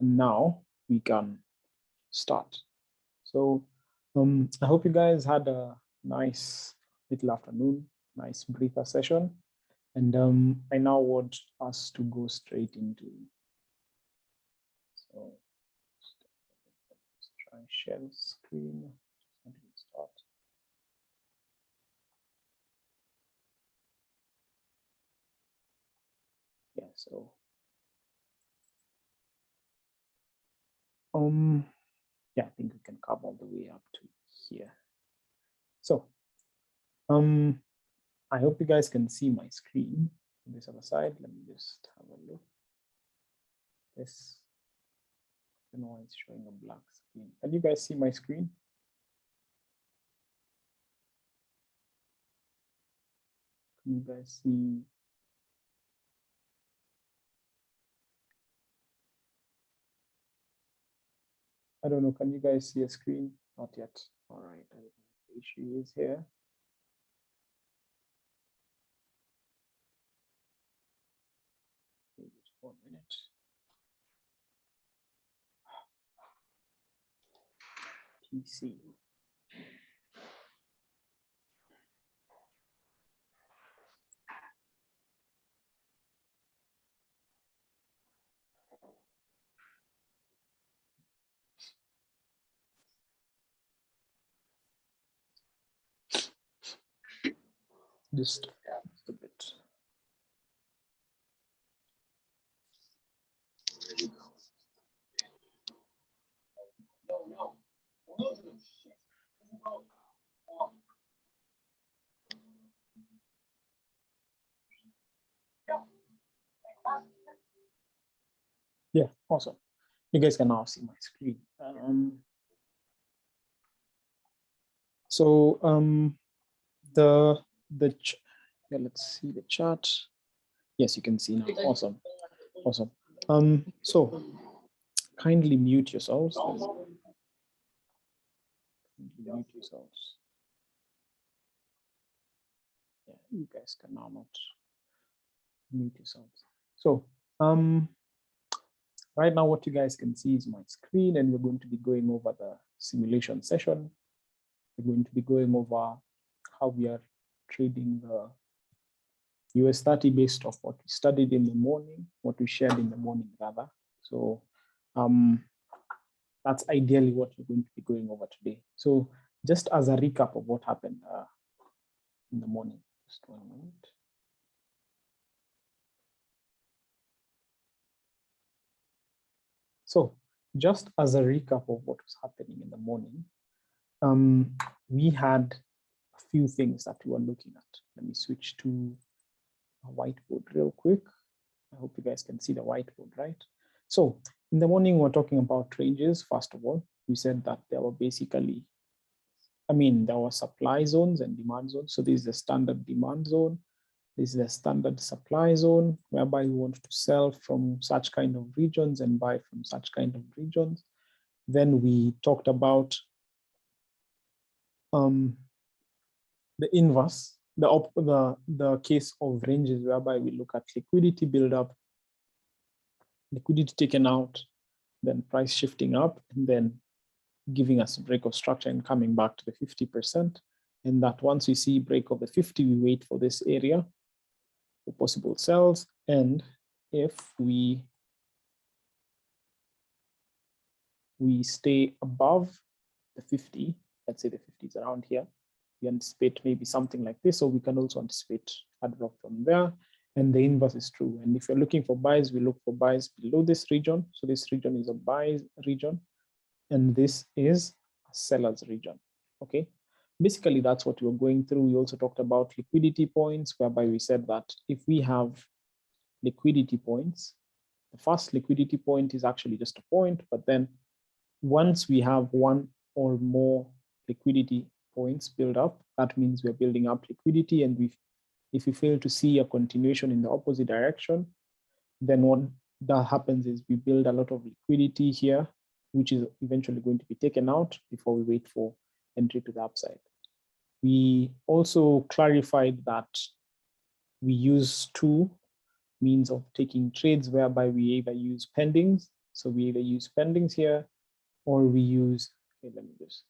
now we can start. So I hope you guys had a nice little afternoon, nice briefer session. And I now want us to go straight into, so let's try and share the screen. Start. Yeah, so yeah, I think we can come all the way up to here. So I hope you guys can see my screen on this other side. Let me just have a look. This, I don't know why it's showing a black screen. Can you guys see my screen? Can you guys see? I don't know, can you guys see a screen? Not yet. All right, I don't know what the issue is here. Okay, just 1 minute. PC. Just a bit. Yeah, awesome. You guys can now see my screen. So yeah, let's see the chart. Yes, you can see now. Awesome, awesome. So kindly mute yourselves. Mute yourselves. Yeah, you guys can now not mute yourselves. So right now what you guys can see is my screen, and we're going to be going over the simulation session. We're going to be going over how we are trading the US30 based off what we studied in the morning, what we shared in the morning rather. So that's ideally what we're going to be going over today. So just as a recap of what happened in the morning, just 1 minute. So just as a recap of what was happening in the morning, we had a few things that we were looking at. Let me switch to a whiteboard real quick. I hope you guys can see the whiteboard, right? So in the morning, we're talking about ranges. First of all, we said that there were basically, there were supply zones and demand zones. So this is the standard demand zone. This is the standard supply zone, whereby we want to sell from such kind of regions and buy from such kind of regions. Then we talked about the inverse, the case of ranges, whereby we look at liquidity buildup, liquidity taken out, then price shifting up, and then giving us a break of structure and coming back to the 50%. And that once we see break of the 50, we wait for this area for possible sells. And if we stay above the 50, let's say the 50 is around here, we anticipate maybe something like this, or we can also anticipate a drop from there. And the inverse is true. And if you're looking for buys, we look for buys below this region. So this region is a buy region, and this is a seller's region. Okay. Basically, that's what we were going through. We also talked about liquidity points, whereby we said that if we have liquidity points, the first liquidity point is actually just a point, but then once we have one or more liquidity points build up, that means we're building up liquidity. And if we fail to see a continuation in the opposite direction, then what that happens is we build a lot of liquidity here, which is eventually going to be taken out before we wait for entry to the upside. We also clarified that we use two means of taking trades, whereby we either use pendings So we either use pendings here or we use, okay, let me just,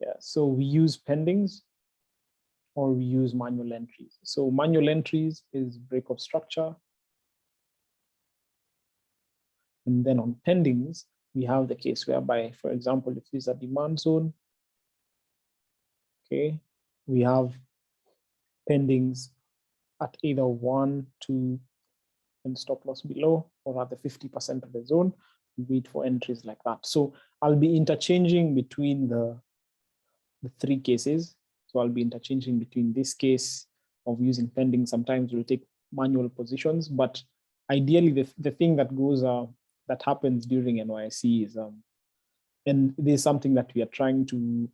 yeah, so we use pendings or we use manual entries. So manual entries is break of structure. And then on pendings, we have the case whereby, for example, if this is a demand zone, okay, we have pendings at either 1, 2, and stop loss below, or at the 50% of the zone. We wait for entries like that. So I'll be interchanging between the three cases. So I'll be interchanging between this case of using pending. Sometimes we'll take manual positions, but ideally the thing that goes that happens during NYSE is and there's something that we are trying to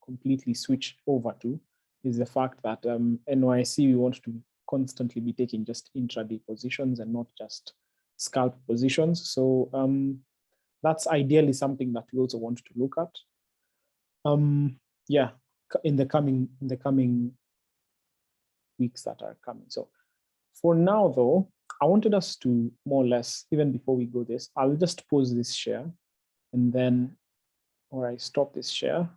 completely switch over to, is the fact that NYSE, we want to constantly be taking just intraday positions and not just scalp positions. So that's ideally something that we also want to look at. Yeah, in the coming weeks that are coming. So for now, though, I wanted us to more or less, even before we go this, I'll just pause this share and then, or I stop this share.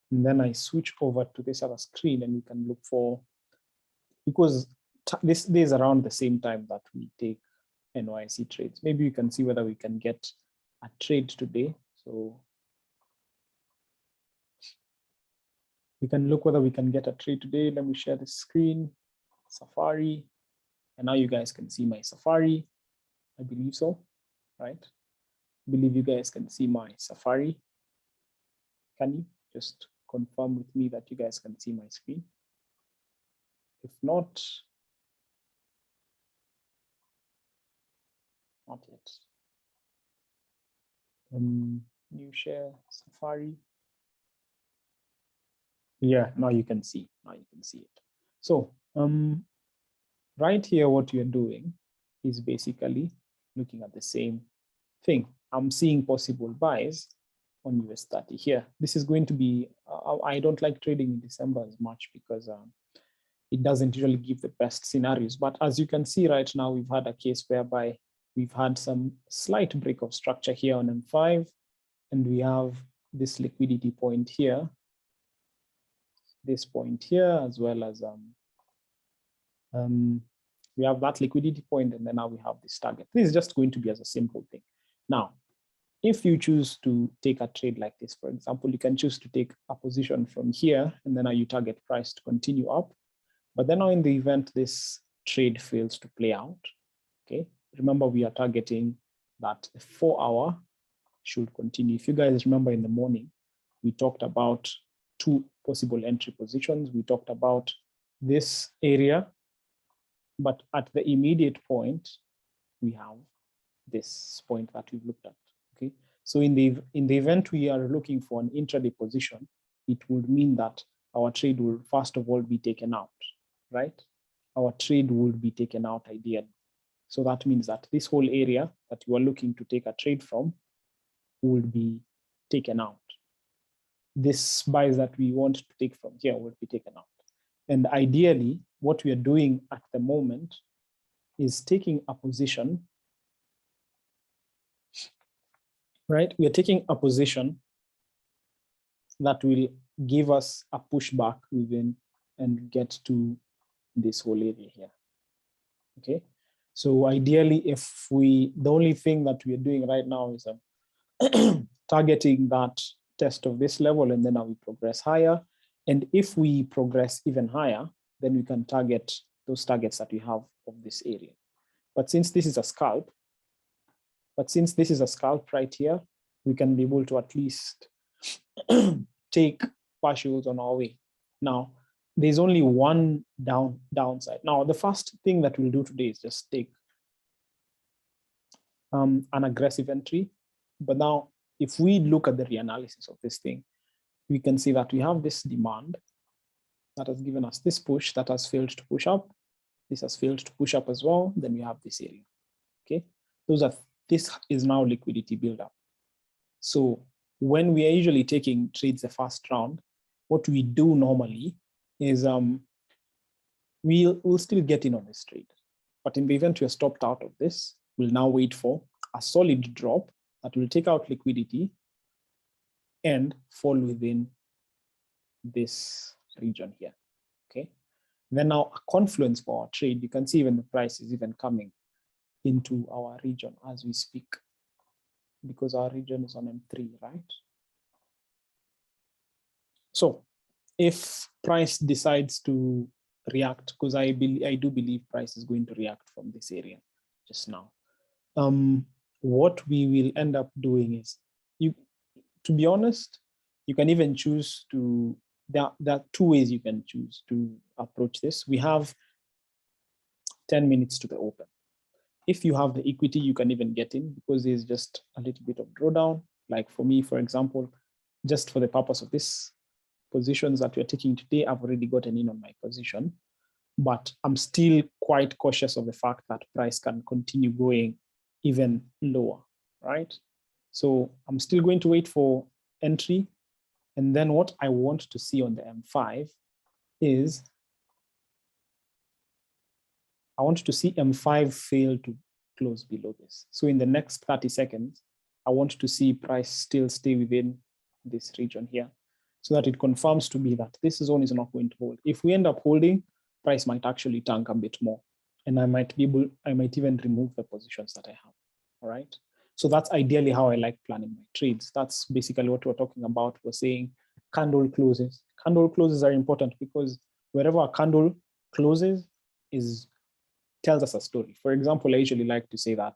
And then I switch over to this other screen and we can look for, because this is around the same time that we take NYSE trades. Maybe we can see whether we can get a trade today. So we can look whether we can get a trade today. Let me share the screen, Safari. And now you guys can see my Safari. I believe so, right? I believe you guys can see my Safari. Can you just confirm with me that you guys can see my screen? If not yet. New share Safari. Yeah, now you can see. Now you can see it. So right here, what you're doing is basically looking at the same thing. I'm seeing possible buys on US30 here. This is going to be, I don't like trading in December as much because it doesn't usually give the best scenarios. But as you can see right now, we've had a case whereby we've had some slight break of structure here on M5, and we have this liquidity point here, this point here, as well as we have that liquidity point, and then now we have this target. This is just going to be as a simple thing. Now, if you choose to take a trade like this, for example, you can choose to take a position from here, and then now you target price to continue up. But then now in the event this trade fails to play out, okay, remember we are targeting that the 4-hour should continue. If you guys remember in the morning, we talked about two possible entry positions. We talked about this area, but at the immediate point, we have this point that we've looked at, okay? So in the event we are looking for an intraday position, it would mean that our trade will first of all be taken out, right? Our trade would be taken out ideally. So that means that this whole area that you are looking to take a trade from will be taken out. This buys that we want to take from here will be taken out. And ideally, what we are doing at the moment is taking a position, right? We are taking a position that will give us a pushback within and get to this whole area here, okay? So ideally, if the only thing that we are doing right now is targeting that test of this level, and then now we progress higher. And if we progress even higher, then we can target those targets that we have of this area. But since this is a scalp, right here, we can be able to at least take partials on our way. Now, there's only one downside. Now, the first thing that we'll do today is just take an aggressive entry. But now, if we look at the reanalysis of this thing, we can see that we have this demand that has given us this push that has failed to push up. This has failed to push up as well. Then we have this area, okay? This is now liquidity buildup. So when we are usually taking trades the first round, what we do normally is we'll still get in on this trade. But in the event you're stopped out of this, we'll now wait for a solid drop that will take out liquidity and fall within this region here, okay? Then now a confluence for our trade, you can see even the price is even coming into our region as we speak, because our region is on M3, right? So if price decides to react, because I do believe price is going to react from this area just now, what we will end up doing is, to be honest, you can even choose to, there are two ways you can choose to approach this. We have 10 minutes to the open. If you have the equity, you can even get in because there's just a little bit of drawdown. Like for me, for example, just for the purpose of this positions that we're taking today, I've already gotten in on my position, but I'm still quite cautious of the fact that price can continue going even lower, right? So I'm still going to wait for entry. And then what I want to see on the M5 is, I want to see M5 fail to close below this. So in the next 30 seconds, I want to see price still stay within this region here, so that it confirms to me that this zone is not going to hold. If we end up holding, price might actually tank a bit more, and I might even remove the positions that I have, all right? So that's ideally how I like planning my trades. That's basically what we're talking about. We're saying candle closes. Candle closes are important because wherever a candle closes tells us a story. For example, I usually like to say that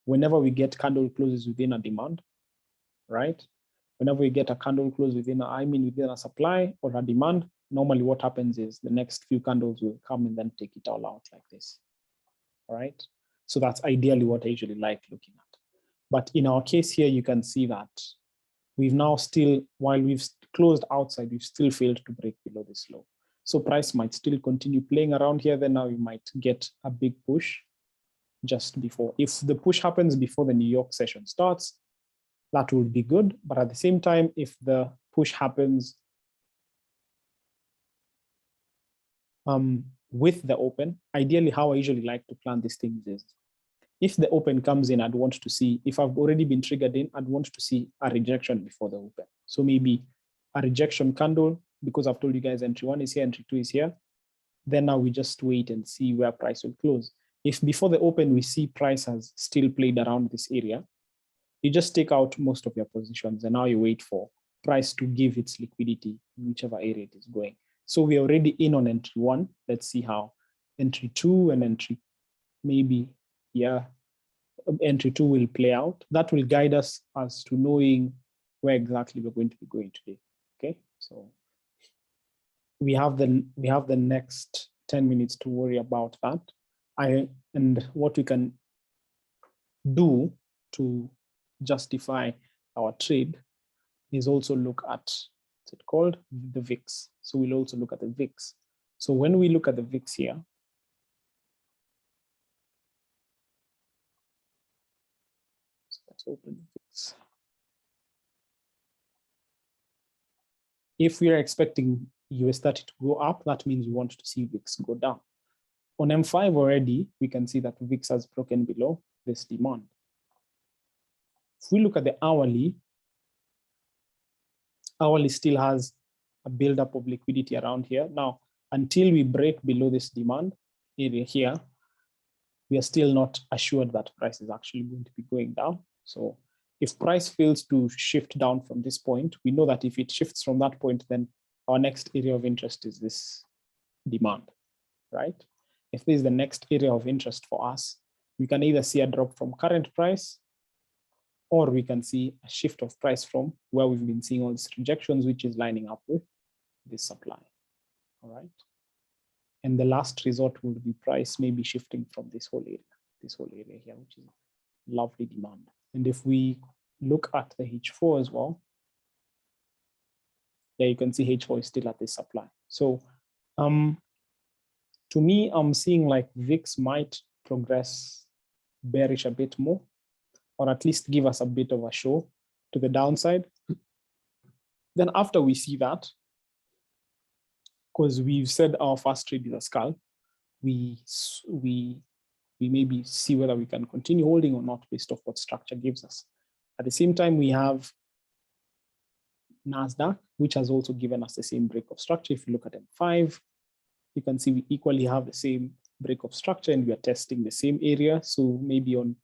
whenever we get candle closes within a demand, right? Whenever we get a candle close within a supply or a demand, normally what happens is the next few candles will come and then take it all out like this, all right? So that's ideally what I usually like looking at. But in our case here, you can see that we've now still, while we've closed outside, we've still failed to break below this low. So price might still continue playing around here. Then now we might get a big push just before. If the push happens before the New York session starts, that would be good. But at the same time, if the push happens with the open, ideally how I usually like to plan these things is, if the open comes in, I'd want to see, if I've already been triggered in, I'd want to see a rejection before the open. So maybe a rejection candle, because I've told you guys entry 1 is here, entry 2 is here. Then now we just wait and see where price will close. If before the open, we see price has still played around this area, you just take out most of your positions and now you wait for price to give its liquidity in whichever area it is going. So we're already in on entry 1. Let's see how entry 2 and entry maybe, yeah, entry 2 will play out. That will guide us as to knowing where exactly we're going to be going today. Okay, so we have the next 10 minutes to worry about that. And what we can do to justify our trade is also look at, what's it called, the VIX. So we'll also look at the VIX. So when we look at the VIX here, so let's open the VIX. If we are expecting US30 to go up, that means we want to see VIX go down. On M5 already, we can see that VIX has broken below this demand. If we look at the hourly still has a buildup of liquidity around here. Now, until we break below this demand area here, we are still not assured that price is actually going to be going down. So if price fails to shift down from this point, we know that if it shifts from that point, then our next area of interest is this demand, right? If this is the next area of interest for us, we can either see a drop from current price, or we can see a shift of price from where we've been seeing all these rejections, which is lining up with this supply, all right? And the last resort will be price maybe shifting from this whole area here, which is lovely demand. And if we look at the H4 as well, there you can see H4 is still at this supply. So to me, I'm seeing like VIX might progress bearish a bit more, or at least give us a bit of a show to the downside. Then after we see that, because we've said our first trade is a scalp, we maybe see whether we can continue holding or not based off what structure gives us. At the same time, we have NASDAQ, which has also given us the same break of structure. If you look at M5, you can see we equally have the same break of structure and we are testing the same area. So maybe on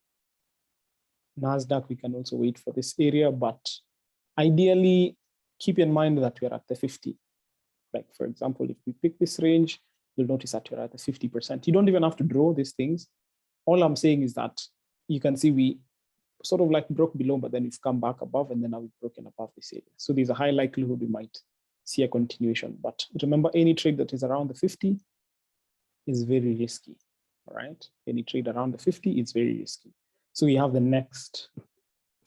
NASDAQ, we can also wait for this area, but ideally keep in mind that we're at the 50. Like for example, if we pick this range, you'll notice that we're at the 50%. You don't even have to draw these things. All I'm saying is that you can see we sort of like broke below, but then we've come back above and then now we've broken above this area. So there's a high likelihood we might see a continuation. But remember, any trade that is around the 50 is very risky, all right? Any trade around the 50 is very risky. So we have the next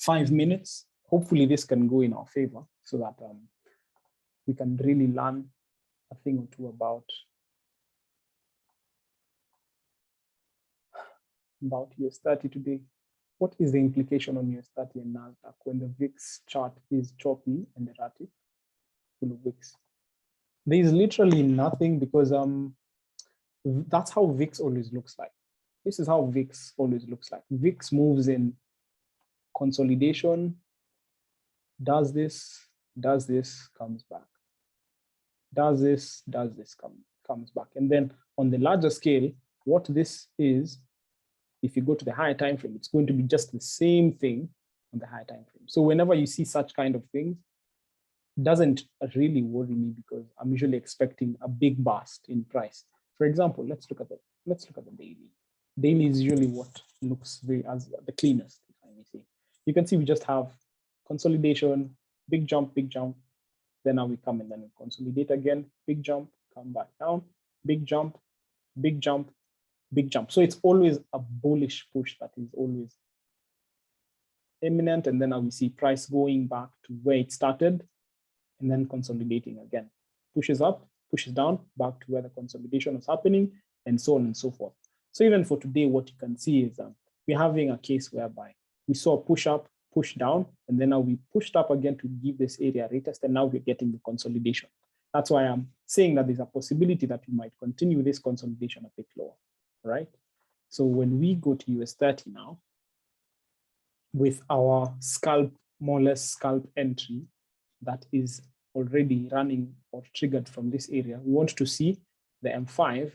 5 minutes. Hopefully this can go in our favor so that we can really learn a thing or two about US30 today. What is the implication on US30 and NASDAQ when the VIX chart is choppy and erratic, full of wicks? There is literally nothing because that's how VIX always looks like. This is how VIX always looks like. VIX moves in consolidation, does this, comes back. Does this, comes back. And then on the larger scale, what this is, if you go to the higher time frame, it's going to be just the same thing on the higher time frame. So whenever you see such kind of things, it doesn't really worry me because I'm usually expecting a big burst in price. For example, let's look at the daily. Daily is usually what looks as the cleanest, if I may say. You can see we just have consolidation, big jump, then now we come and then we consolidate again, big jump, come back down, big jump, big jump, big jump. So it's always a bullish push that is always imminent. And then now we see price going back to where it started and then consolidating again. Pushes up, pushes down, back to where the consolidation is happening, and so on and so forth. So even for today, what you can see is we're having a case whereby we saw push up, push down, and then now we pushed up again to give this area a retest, and now we're getting the consolidation. That's why I'm saying that there's a possibility that we might continue this consolidation a bit lower, right? So when we go to US30 now, with our scalp, more or less scalp entry that is already running or triggered from this area, we want to see the M5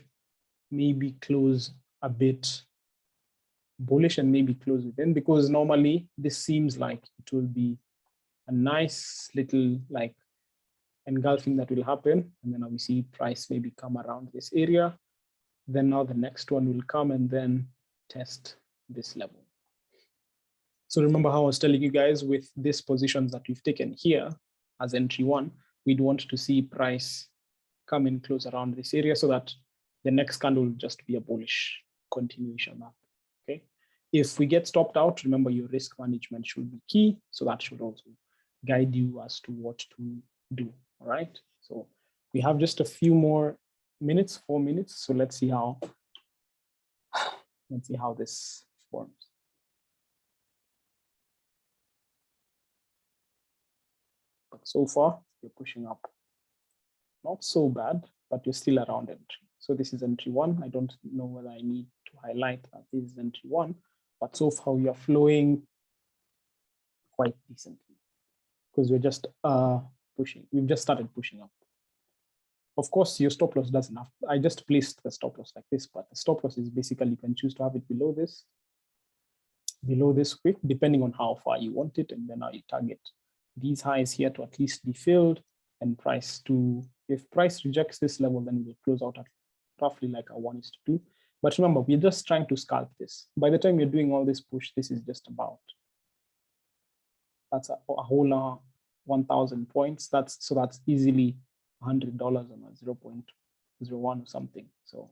maybe close a bit bullish and maybe close within, because normally this seems like it will be a nice little like engulfing that will happen. And then we see price maybe come around this area. Then now the next one will come and then test this level. So remember how I was telling you guys with these positions that we've taken here as entry one, we'd want to see price come in close around this area so that the next candle will just be a bullish continuation up, okay? If we get stopped out, remember your risk management should be key. So that should also guide you as to what to do, all right? So we have just a few more minutes, 4 minutes. So let's see how this forms. But so far, you're pushing up. Not so bad, but you're still around entry. So this is entry one. I don't know whether I need to highlight that this is entry one, but so far we are flowing quite decently because we're just pushing. We've just started pushing up. Of course, your stop loss doesn't have, I just placed the stop loss like this, but the stop loss is basically you can choose to have it below this quick, depending on how far you want it. And then now you target these highs here to at least be filled, and price to, if price rejects this level, then we'll close out at roughly like a 1:2. But remember, we're just trying to scalp this. By the time you're doing all this push, this is just about, that's a whole 1,000 points. So that's easily $100 on a 0.01 or something. So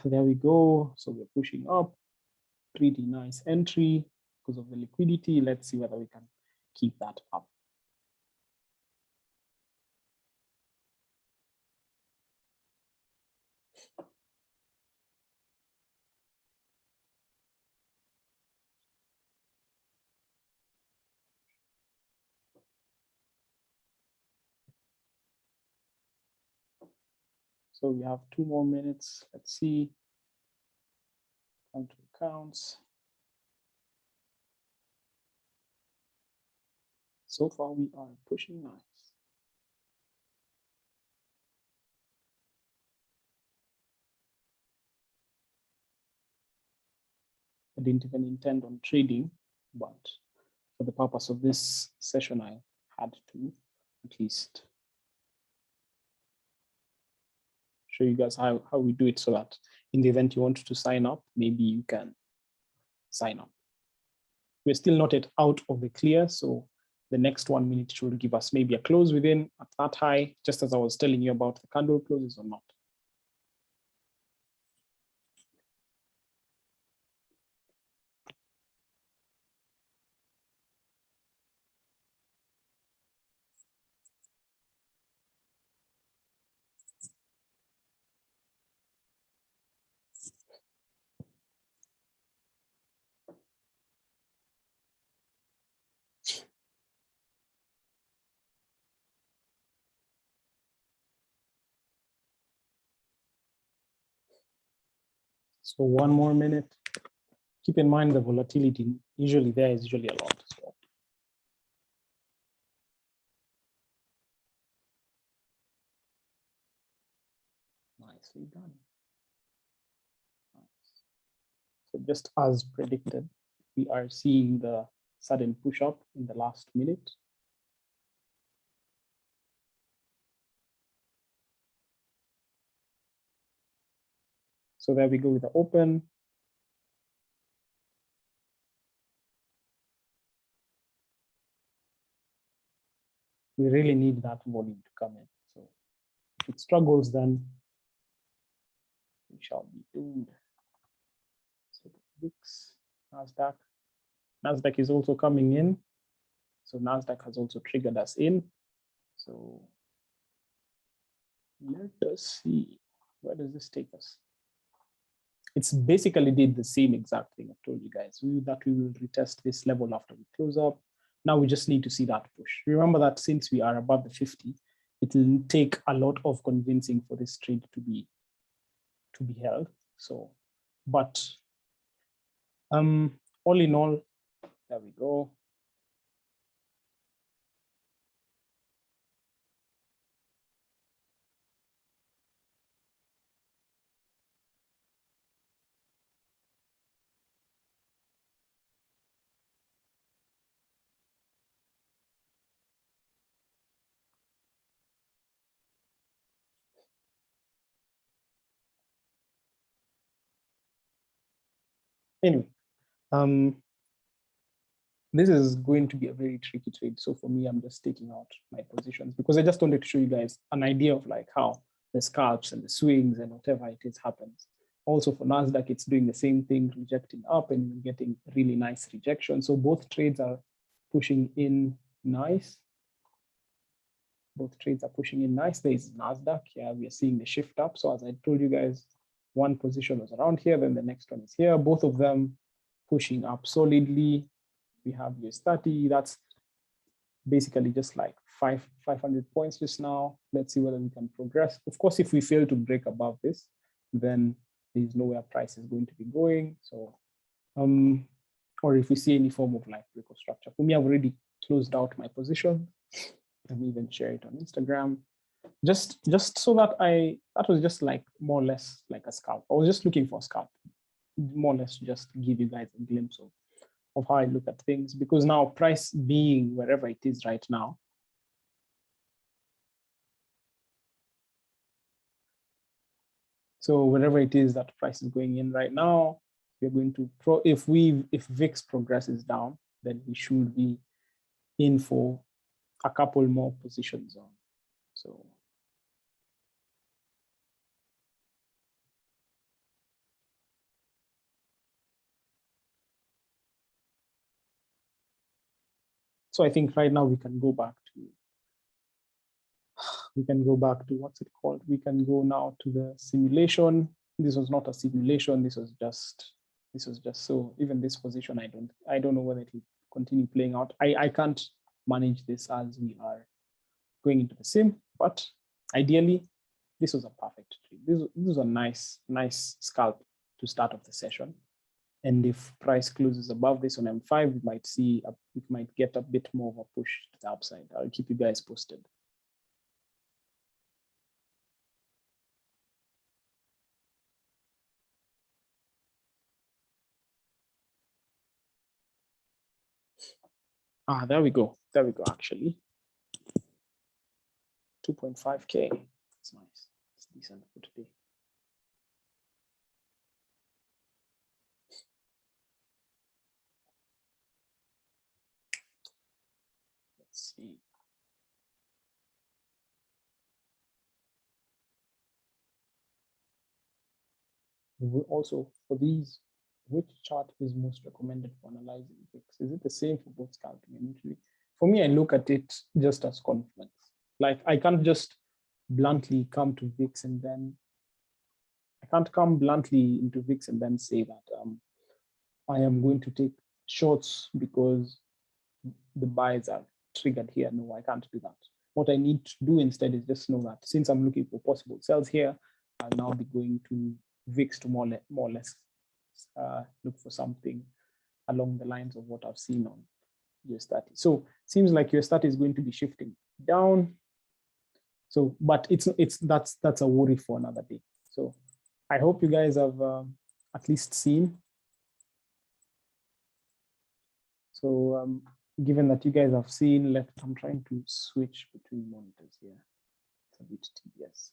there we go. So we're pushing up, pretty nice entry because of the liquidity. Let's see whether we can keep that up. So we have 2 more minutes. Let's see. Come to accounts. So far, we are pushing nice. I didn't even intend on trading, but for the purpose of this session, I had to at least show you guys how we do it so that in the event you want to sign up, maybe you can sign up. We're still not yet out of the clear, so the next 1 minute should give us maybe a close within at that high, just as I was telling you about the candle closes or not. So 1 more minute. Keep in mind the volatility usually there is usually a lot as well. Nicely done. Nice. So just as predicted, we are seeing the sudden push up in the last minute. So there we go with the open. We really need that volume to come in. So if it struggles, then we shall be doomed. So VIX, NASDAQ. NASDAQ is also coming in. So NASDAQ has also triggered us in. So let us see, where does this take us? It's basically did the same exact thing I've told you guys, that we will retest this level after we close up. Now we just need to see that push. Remember that since we are above the 50, it will take a lot of convincing for this trade to be held. So, but all in all, there we go. Anyway, this is going to be a very tricky trade. So for me, I'm just taking out my positions because I just wanted to show you guys an idea of like how the scalps and the swings and whatever it is happens. Also for NASDAQ, it's doing the same thing, rejecting up and getting really nice rejection. So both trades are pushing in nice. Both trades are pushing in nice. There is NASDAQ. Yeah, we are seeing the shift up. So as I told you guys, one position was around here, then the next one is here. Both of them pushing up solidly. We have US30. That's basically just like 500 points just now. Let's see whether we can progress. Of course, if we fail to break above this, then there's nowhere price is going to be going. So, or if we see any form of like break of structure. For me, I've already closed out my position. Let me even share it on Instagram. Just so that that was just like more or less like a scalp. I was just looking for a scalp, more or less just give you guys a glimpse of how I look at things, because now price being wherever it is right now, so wherever it is that price is going in right now, we're going to if VIX progresses down, then we should be in for a couple more positions on. So I think right now we can go back to what's it called? We can go now to the simulation. This was not a simulation. This was just so even this position, I don't know whether it will continue playing out. I can't manage this as we are going into the sim, but ideally this was a perfect trade. This was a nice scalp to start off the session. And if price closes above this on M5, we might see, we might get a bit more of a push to the upside. I'll keep you guys posted. There we go. There we go, actually. 2.5K. That's nice. It's decent for today. Let's see. We also, for these, which chart is most recommended for analyzing VIX? Is it the same for both scalping and entry? For me, I look at it just as confidence. Like, I can't just bluntly come to VIX and then, I can't come bluntly into VIX and then say that I am going to take shorts because the buys are triggered here. No, I can't do that. What I need to do instead is just know that since I'm looking for possible sells here, I'll now be going to VIX to more or less look for something along the lines of what I've seen on US30. So seems like US30 is going to be shifting down. So, but that's a worry for another day. So I hope you guys have at least seen. So given that you guys have seen, I'm trying to switch between monitors here. It's a bit tedious.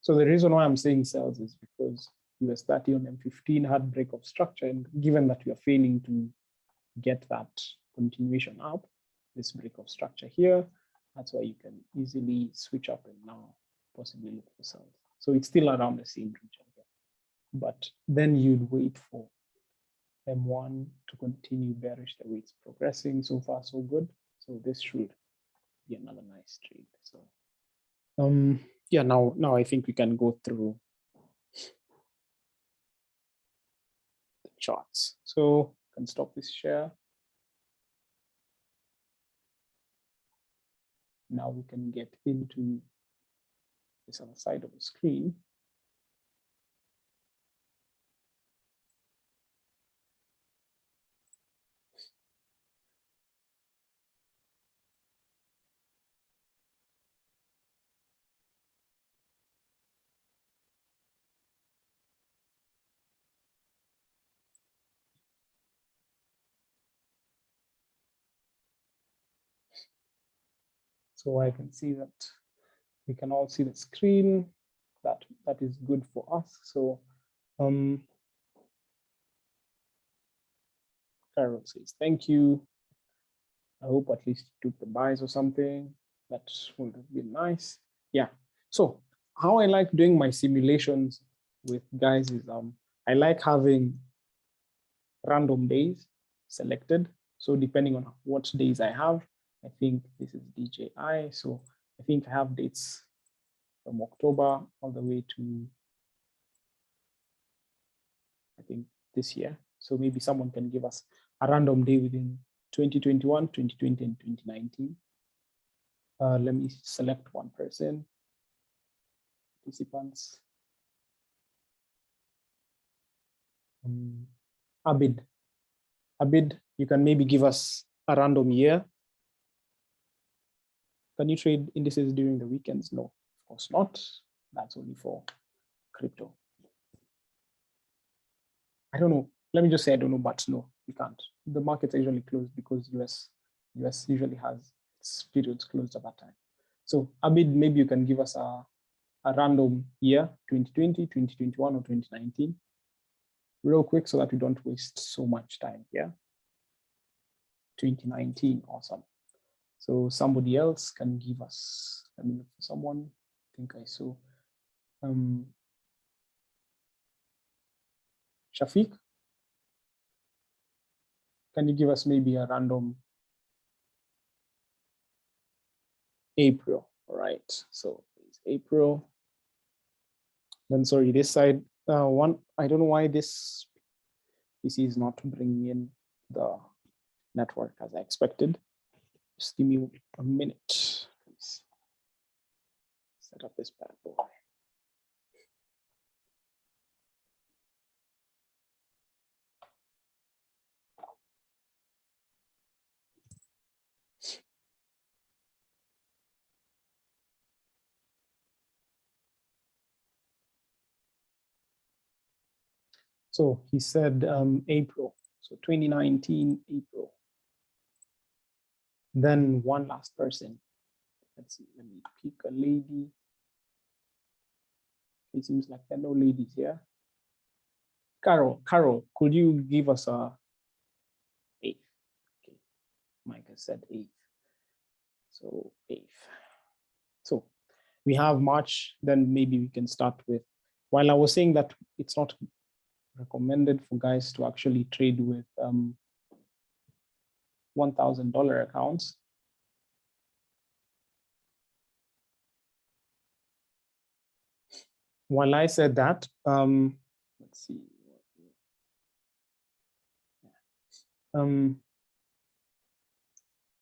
So the reason why I'm saying sells is because US30 on M15 had break of structure, and given that we are failing to get that continuation up, this break of structure here, that's why you can easily switch up and now possibly look for sells. So it's still around the same region here, but then you'd wait for M1 to continue bearish the way it's progressing. So far, so good. So this should be another nice trade. So yeah, now I think we can go through the charts. So I can stop this share. Now we can get into this other side of the screen. So I can see that we can all see the screen. That is good for us. So Harrell says thank you. I hope at least you took the buys or something. That would have been nice. Yeah. So how I like doing my simulations with guys is I like having random days selected. So depending on what days I have, I think this is DJI. So I think I have dates from October all the way to, I think, this year. So maybe someone can give us a random day within 2021, 2020, and 2019. Let me select one person, participants. Abid, you can maybe give us a random year. Can you trade indices during the weekends? No, of course not. That's only for crypto. I don't know. Let me just say I don't know, but no, you can't. The markets are usually closed because US usually has its periods closed at that time. So Abid, maybe you can give us a random year, 2020, 2021, or 2019, real quick so that we don't waste so much time here. 2019, awesome. So somebody else can give us, let me look for someone. I think I saw Shafiq. Can you give us maybe a random April? All right, so it's April. Then sorry, this side, one, I don't know why this PC is not bringing in the network as I expected. Just give me a minute, please. Set up this bad boy. So he said April, so 2019 April. Then one last person. Let's see, let me pick a lady. It seems like there are no ladies here. Carol, could you give us a 8th? Okay, Micah said 8th. So 8th. So we have March, then maybe we can start with, while I was saying that it's not recommended for guys to actually trade with $1,000 accounts. While I said that, let's see.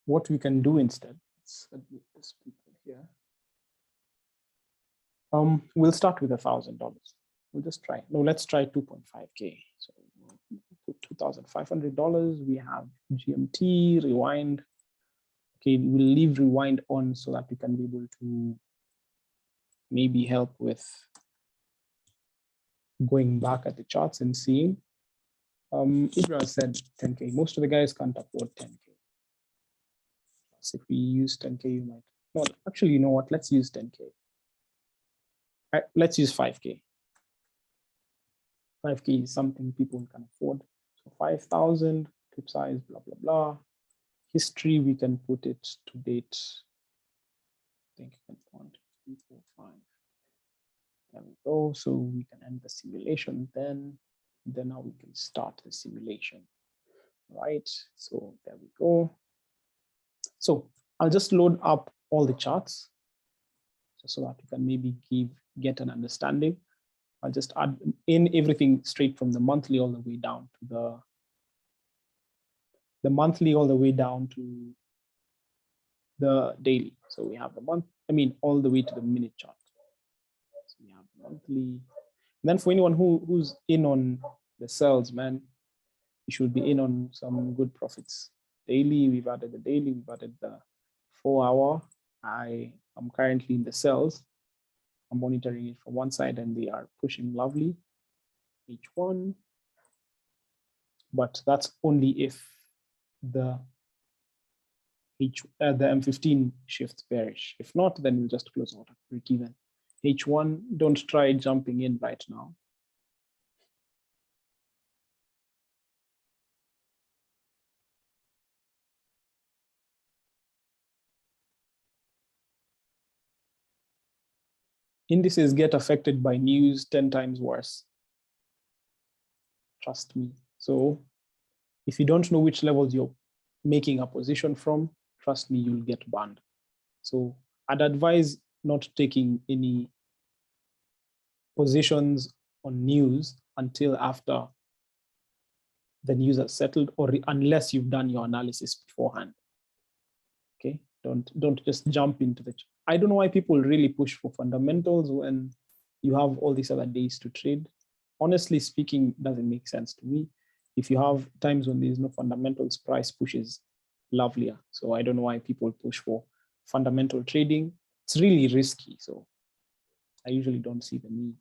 What we can do instead, let's admit this people here. We'll start with $1,000. We'll just try. No, let's try 2.5K. So we'll put $2,500. We have GMT, rewind. Okay, we'll leave rewind on so that we can be able to maybe help with going back at the charts and seeing. Ibra said 10K. Most of the guys can't afford 10K. So if we use 10K, you might. No, actually, you know what? Let's use 10K. Let's use 5K. 5K is something people can afford. So 5,000, clip size, blah, blah, blah. History, we can put it to date. I think 1, 2, 3, 4, 5. There we go. So we can end the simulation then now we can start the simulation. Right. So there we go. So I'll just load up all the charts so that you can maybe get an understanding. I'll just add in everything straight from the monthly all the way down to the monthly all the way down to the daily. So we have the month, all the way to the minute chart. So we have monthly. And then for anyone who's in on the sales, man, you should be in on some good profits. Daily, we've added the daily, we've added the 4-hour. I am currently in the sales. I'm monitoring it from one side and they are pushing lovely, H1. But that's only if the M15 shifts bearish. If not, then we'll just close out at break even. H1, don't try jumping in right now. Indices get affected by news 10 times worse. Trust me. So if you don't know which levels you're making a position from, trust me, you'll get banned. So I'd advise not taking any positions on news until after the news has settled, or unless you've done your analysis beforehand. Okay, don't just jump into the. I don't know why people really push for fundamentals when you have all these other days to trade. Honestly speaking, it doesn't make sense to me. If you have times when there's no fundamentals, price pushes lovelier. So I don't know why people push for fundamental trading. It's really risky. So I usually don't see the need.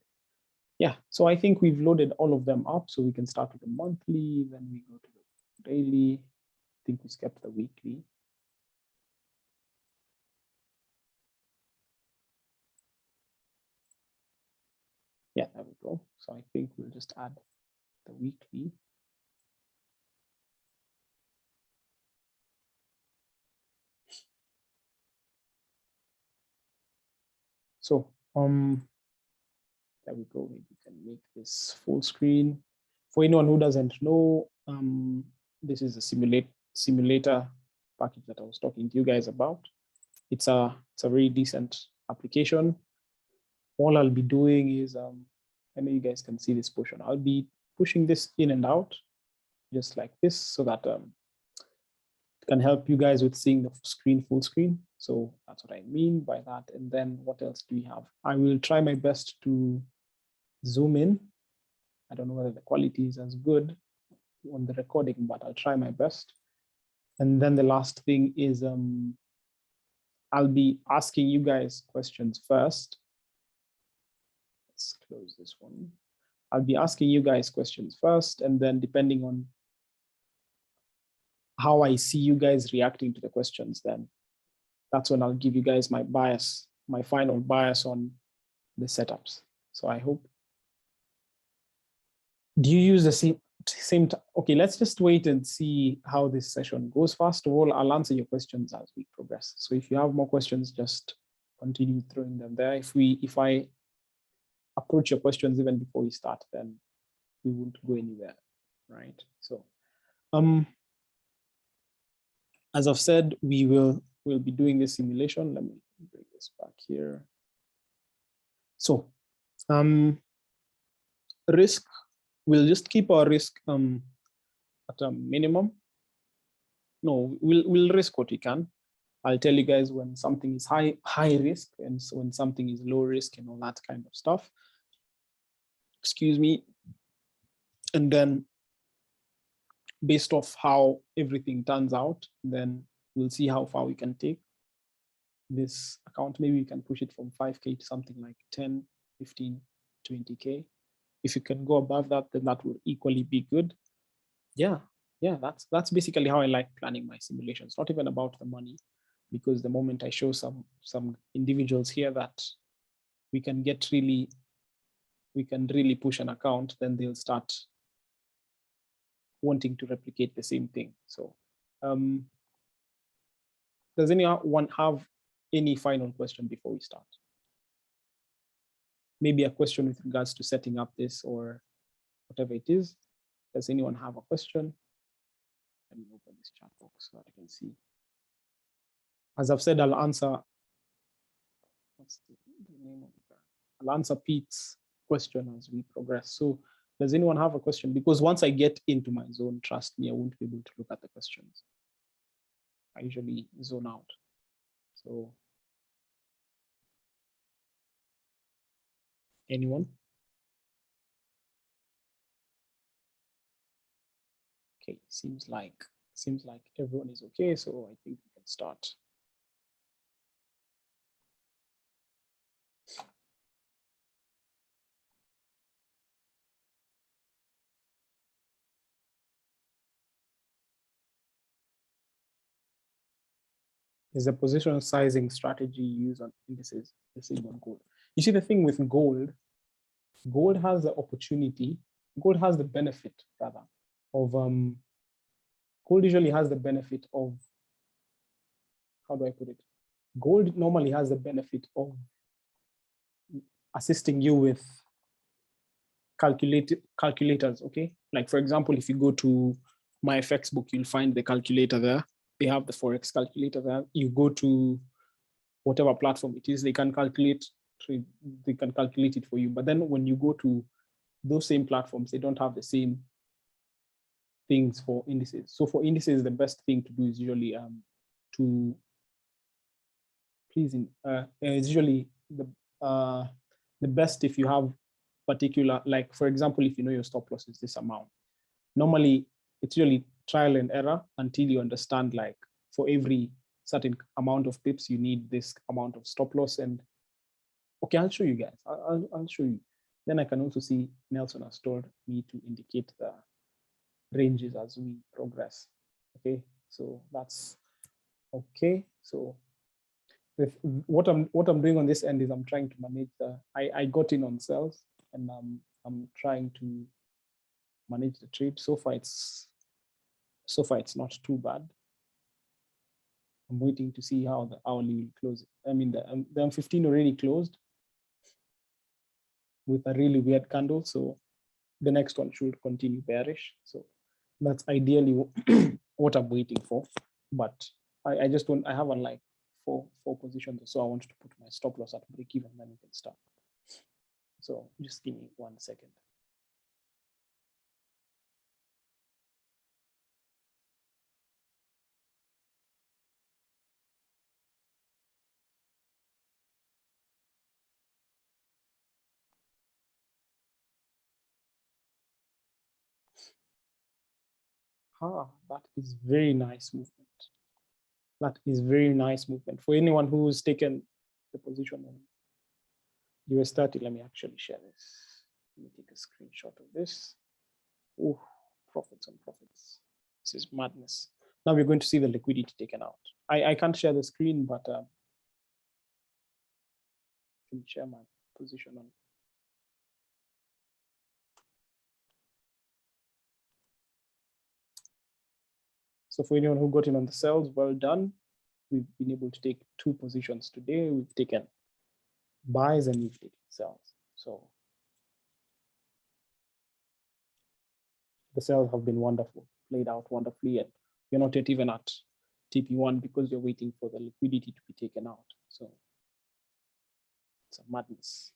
Yeah, so I think we've loaded all of them up. So we can start with the monthly, then we go to the daily. I think we skipped the weekly. Yeah, there we go. So I think we'll just add the weekly. So there we go. Maybe we can make this full screen. For anyone who doesn't know, this is a simulator package that I was talking to you guys about. It's a very decent application. All I'll be doing is, I know you guys can see this portion. I'll be pushing this in and out just like this so that it can help you guys with seeing the screen full screen. So that's what I mean by that. And then what else do we have? I will try my best to zoom in. I don't know whether the quality is as good on the recording, but I'll try my best. And then the last thing is I'll be asking you guys questions first. Let's close this one. I'll be asking you guys questions first, and then depending on how I see you guys reacting to the questions, then that's when I'll give you guys my bias, my final bias on the setups. So I hope. Do you use the same okay, let's just wait and see how this session goes. First of all, I'll answer your questions as we progress. So if you have more questions, just continue throwing them there. If I approach your questions even before we start, then we won't go anywhere, right? So as I've said, we'll be doing this simulation. Let me bring this back here. So risk, we'll just keep our risk at a minimum. No, we'll risk what we can. I'll tell you guys when something is high risk and so when something is low risk and all that kind of stuff. Excuse me. And then based off how everything turns out, then we'll see how far we can take this account. Maybe we can push it from 5K to something like 10, 15, 20K. If you can go above that, then that will equally be good. Yeah, that's basically how I like planning my simulations. Not even about the money, because the moment I show some individuals here that we can really push an account, then they'll start wanting to replicate the same thing. So does anyone have any final question before we start? Maybe a question with regards to setting up this or whatever it is. Does anyone have a question? Let me open this chat box so that I can see. As I've said, I'll answer, what's the name of that? I'll answer Pete's question as we progress. So does anyone have a question? Because once I get into my zone, trust me, I won't be able to look at the questions. I usually zone out. So anyone? Okay, seems like everyone is okay, so I think we can start. Is the position sizing strategy used on indices the same on gold? You see, the thing with gold has the opportunity, gold has the benefit rather of gold usually has the benefit of, how do I put it? Gold normally has the benefit of assisting you with calculators, okay? Like for example, if you go to my FX book, you'll find the calculator there. They have the Forex calculator there. You go to whatever platform it is, they can calculate it for you. But then when you go to those same platforms, they don't have the same things for indices. So for indices, the best thing to do is usually is usually the best if you have particular, like for example, if you know your stop loss is this amount. Normally, it's usually trial and error until you understand, like for every certain amount of pips, you need this amount of stop loss. And okay, I'll show you guys. I'll show you. Then I can also see Nelson has told me to indicate the ranges as we progress. Okay, so that's okay. So with what I'm doing on this end is I'm trying to manage the, I got in on sales and I'm trying to manage the trade. So far it's not too bad. I'm waiting to see how the hourly will close. I mean, the M15 already closed with a really weird candle. So the next one should continue bearish. So That's ideally what I'm waiting for. But I just want, I have like four positions. So I want to put my stop loss at break even, then we can start. So just give me 1 second. That is very nice movement. That is very nice movement. For anyone who's taken the position on US30, let me actually share this. Let me take a screenshot of this. Oh, profits on profits. This is madness. Now we're going to see the liquidity taken out. I can't share the screen, but I can share my position on. So for anyone who got in on the sells, well done. We've been able to take 2 positions today. We've taken buys and we've taken sells. So the sells have been wonderful, played out wonderfully, and you're not yet even at TP1 because you're waiting for the liquidity to be taken out. So it's a madness.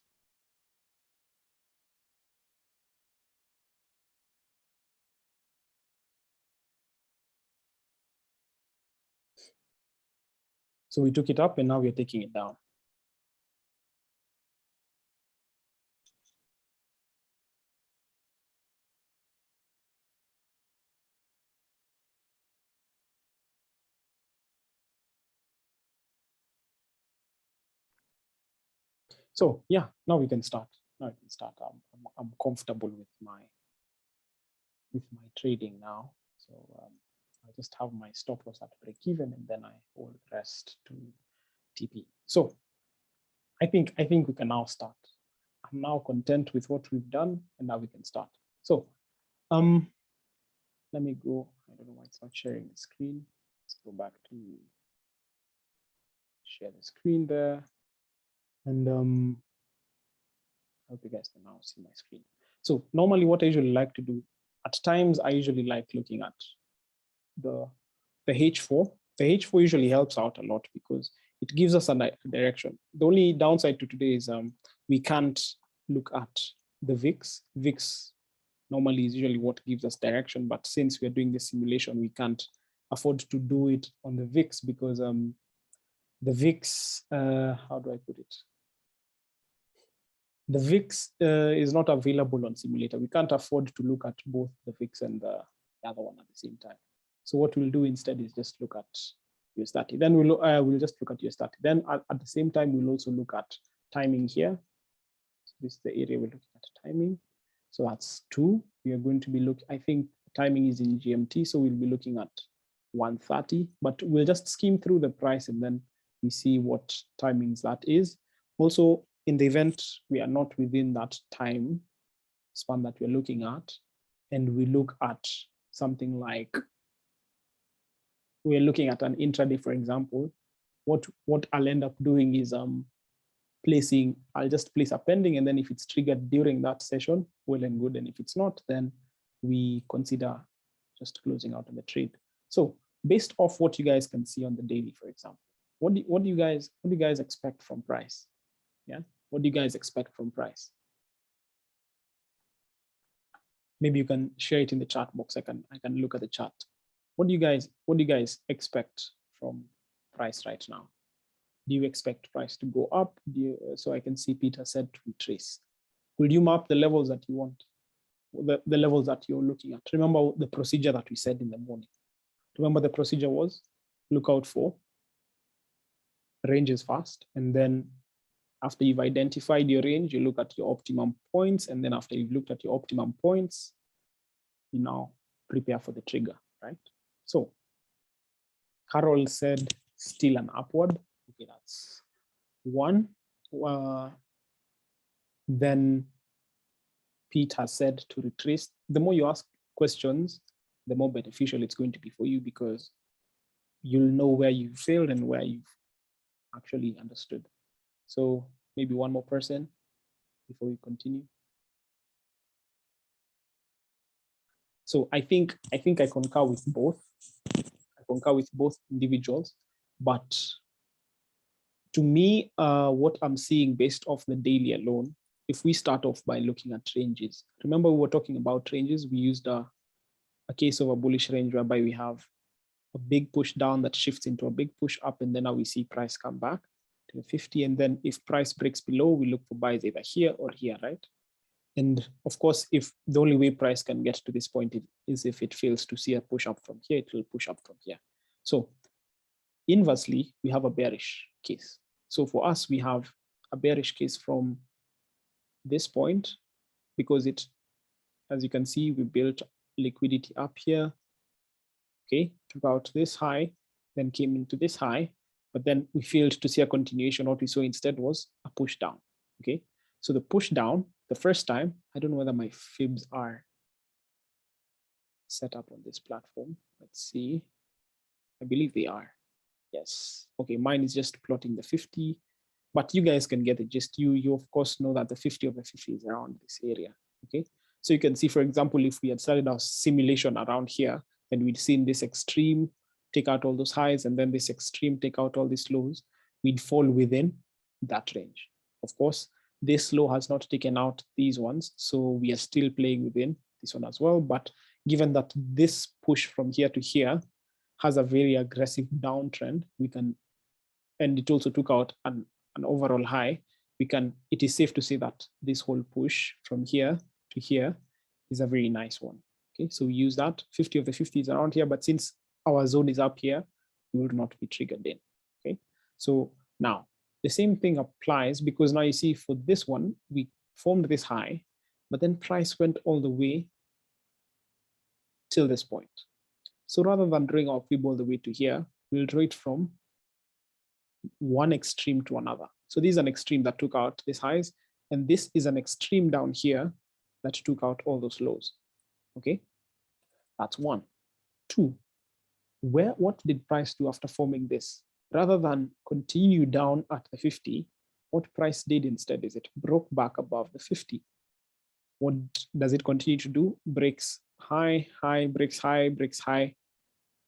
So we took it up and now we're taking it down. So yeah, now we can start. Now we can start. I'm comfortable with my trading now. So I just have my stop loss at break even, and then I hold the rest to TP. So I think we can now start. I'm now content with what we've done, and now we can start. So let me go. I don't know why it's not sharing the screen. Let's go back to share the screen there. And I hope you guys can now see my screen. So normally what I usually like to do, at times I usually like looking at the H4. The H4 usually helps out a lot because it gives us a direction. The only downside to today is we can't look at the VIX. VIX normally is usually what gives us direction, but since we're doing this simulation, we can't afford to do it on the VIX because the VIX, how do I put it? The VIX is not available on simulator. We can't afford to look at both the VIX and the other one at the same time. So what we'll do instead is just look at US30. Then we'll just look at US30. Then at the same time, we'll also look at timing here. So this is the area we're looking at timing. So that's 2. We are going to be looking, I think timing is in GMT, so we'll be looking at 130, but we'll just skim through the price and then we see what timings that is. Also, in the event we are not within that time span that we're looking at, and we look at something like, we're looking at an intraday, for example, what I'll end up doing is I'll just place a pending, and then if it's triggered during that session, well and good, and if it's not, then we consider just closing out on the trade. So based off what you guys can see on the daily, for example, what do you guys expect from price? Yeah, what do you guys expect from price? Maybe you can share it in the chat box. I can look at the chat. What do you guys expect from price right now? Do you expect price to go up? So I can see Peter said to retrace. Will you map the levels that you want? The levels that you're looking at. Remember the procedure that we said in the morning. Remember the procedure was look out for ranges first, and then after you've identified your range, you look at your optimum points, and then after you've looked at your optimum points, you now prepare for the trigger, right? So Harrell said still an upward. Okay, that's 1. Then Pete has said to retrace. The more you ask questions, the more beneficial it's going to be for you because you'll know where you failed and where you've actually understood. So maybe one more person before we continue. So I think I concur with both. I concur with both individuals, but to me, what I'm seeing based off the daily alone, if we start off by looking at ranges, remember we were talking about ranges, we used a case of a bullish range whereby we have a big push down that shifts into a big push up, and then now we see price come back to the 50. And then if price breaks below, we look for buys either here or here, right? And of course, if the only way price can get to this point is if it fails to see a push up from here, it will push up from here. So inversely, we have a bearish case. So for us, we have a bearish case from this point because it, as you can see, we built liquidity up here. Okay, took out this high, then came into this high, but then we failed to see a continuation. What we saw instead was a push down. Okay, so the push down, the first time, I don't know whether my fibs are set up on this platform. Let's see. I believe they are. Yes. Okay, mine is just plotting the 50, but you guys can get it. Just you of course know that the 50 of the 50 is around this area. Okay, so you can see, for example, if we had started our simulation around here, then we'd seen this extreme take out all those highs, and then this extreme take out all these lows, we'd fall within that range. Of course, this low has not taken out these ones, so we are still playing within this one as well. But given that this push from here to here has a very aggressive downtrend, we can, and it also took out an overall high, we can, it is safe to say that this whole push from here to here is a very nice one. Okay, so we use that. 50 of the 50 is around here, but since our zone is up here, we will not be triggered in. Okay, so now the same thing applies, because now you see for this one, we formed this high, but then price went all the way till this point. So rather than drawing our fib all the way to here, we'll draw it from one extreme to another. So this is an extreme that took out these highs, and this is an extreme down here that took out all those lows. Okay, that's one. Two, what did price do after forming this? Rather than continue down at the 50, what price did instead is it broke back above the 50. What does it continue to do? Breaks high, high, breaks high, breaks high,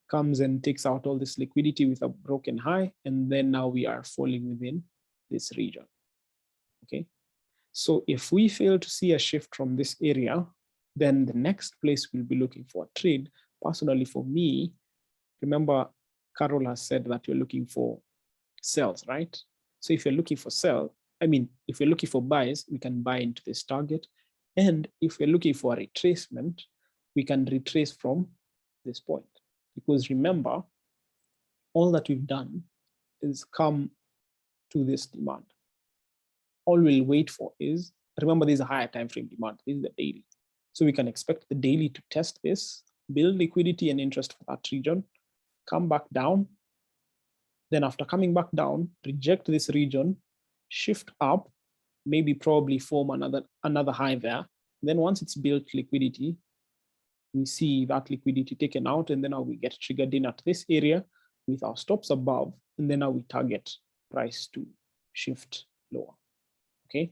comes and takes out all this liquidity with a broken high, and then now we are falling within this region. Okay, so if we fail to see a shift from this area, then the next place we'll be looking for a trade. Personally, for me, remember Carol has said that you're looking for sells, right? So if you're looking for sell, I mean, if you're looking for buys, we can buy into this target. And if we're looking for a retracement, we can retrace from this point. Because remember, all that we've done is come to this demand. All we'll wait for is, remember, there's a higher time frame demand. This is the daily. So we can expect the daily to test this, build liquidity and interest for that region, come back down. Then after coming back down, reject this region, shift up, maybe probably form another high there. Then once it's built liquidity, we see that liquidity taken out, and then now we get triggered in at this area with our stops above, and then now we target price to shift lower. Okay,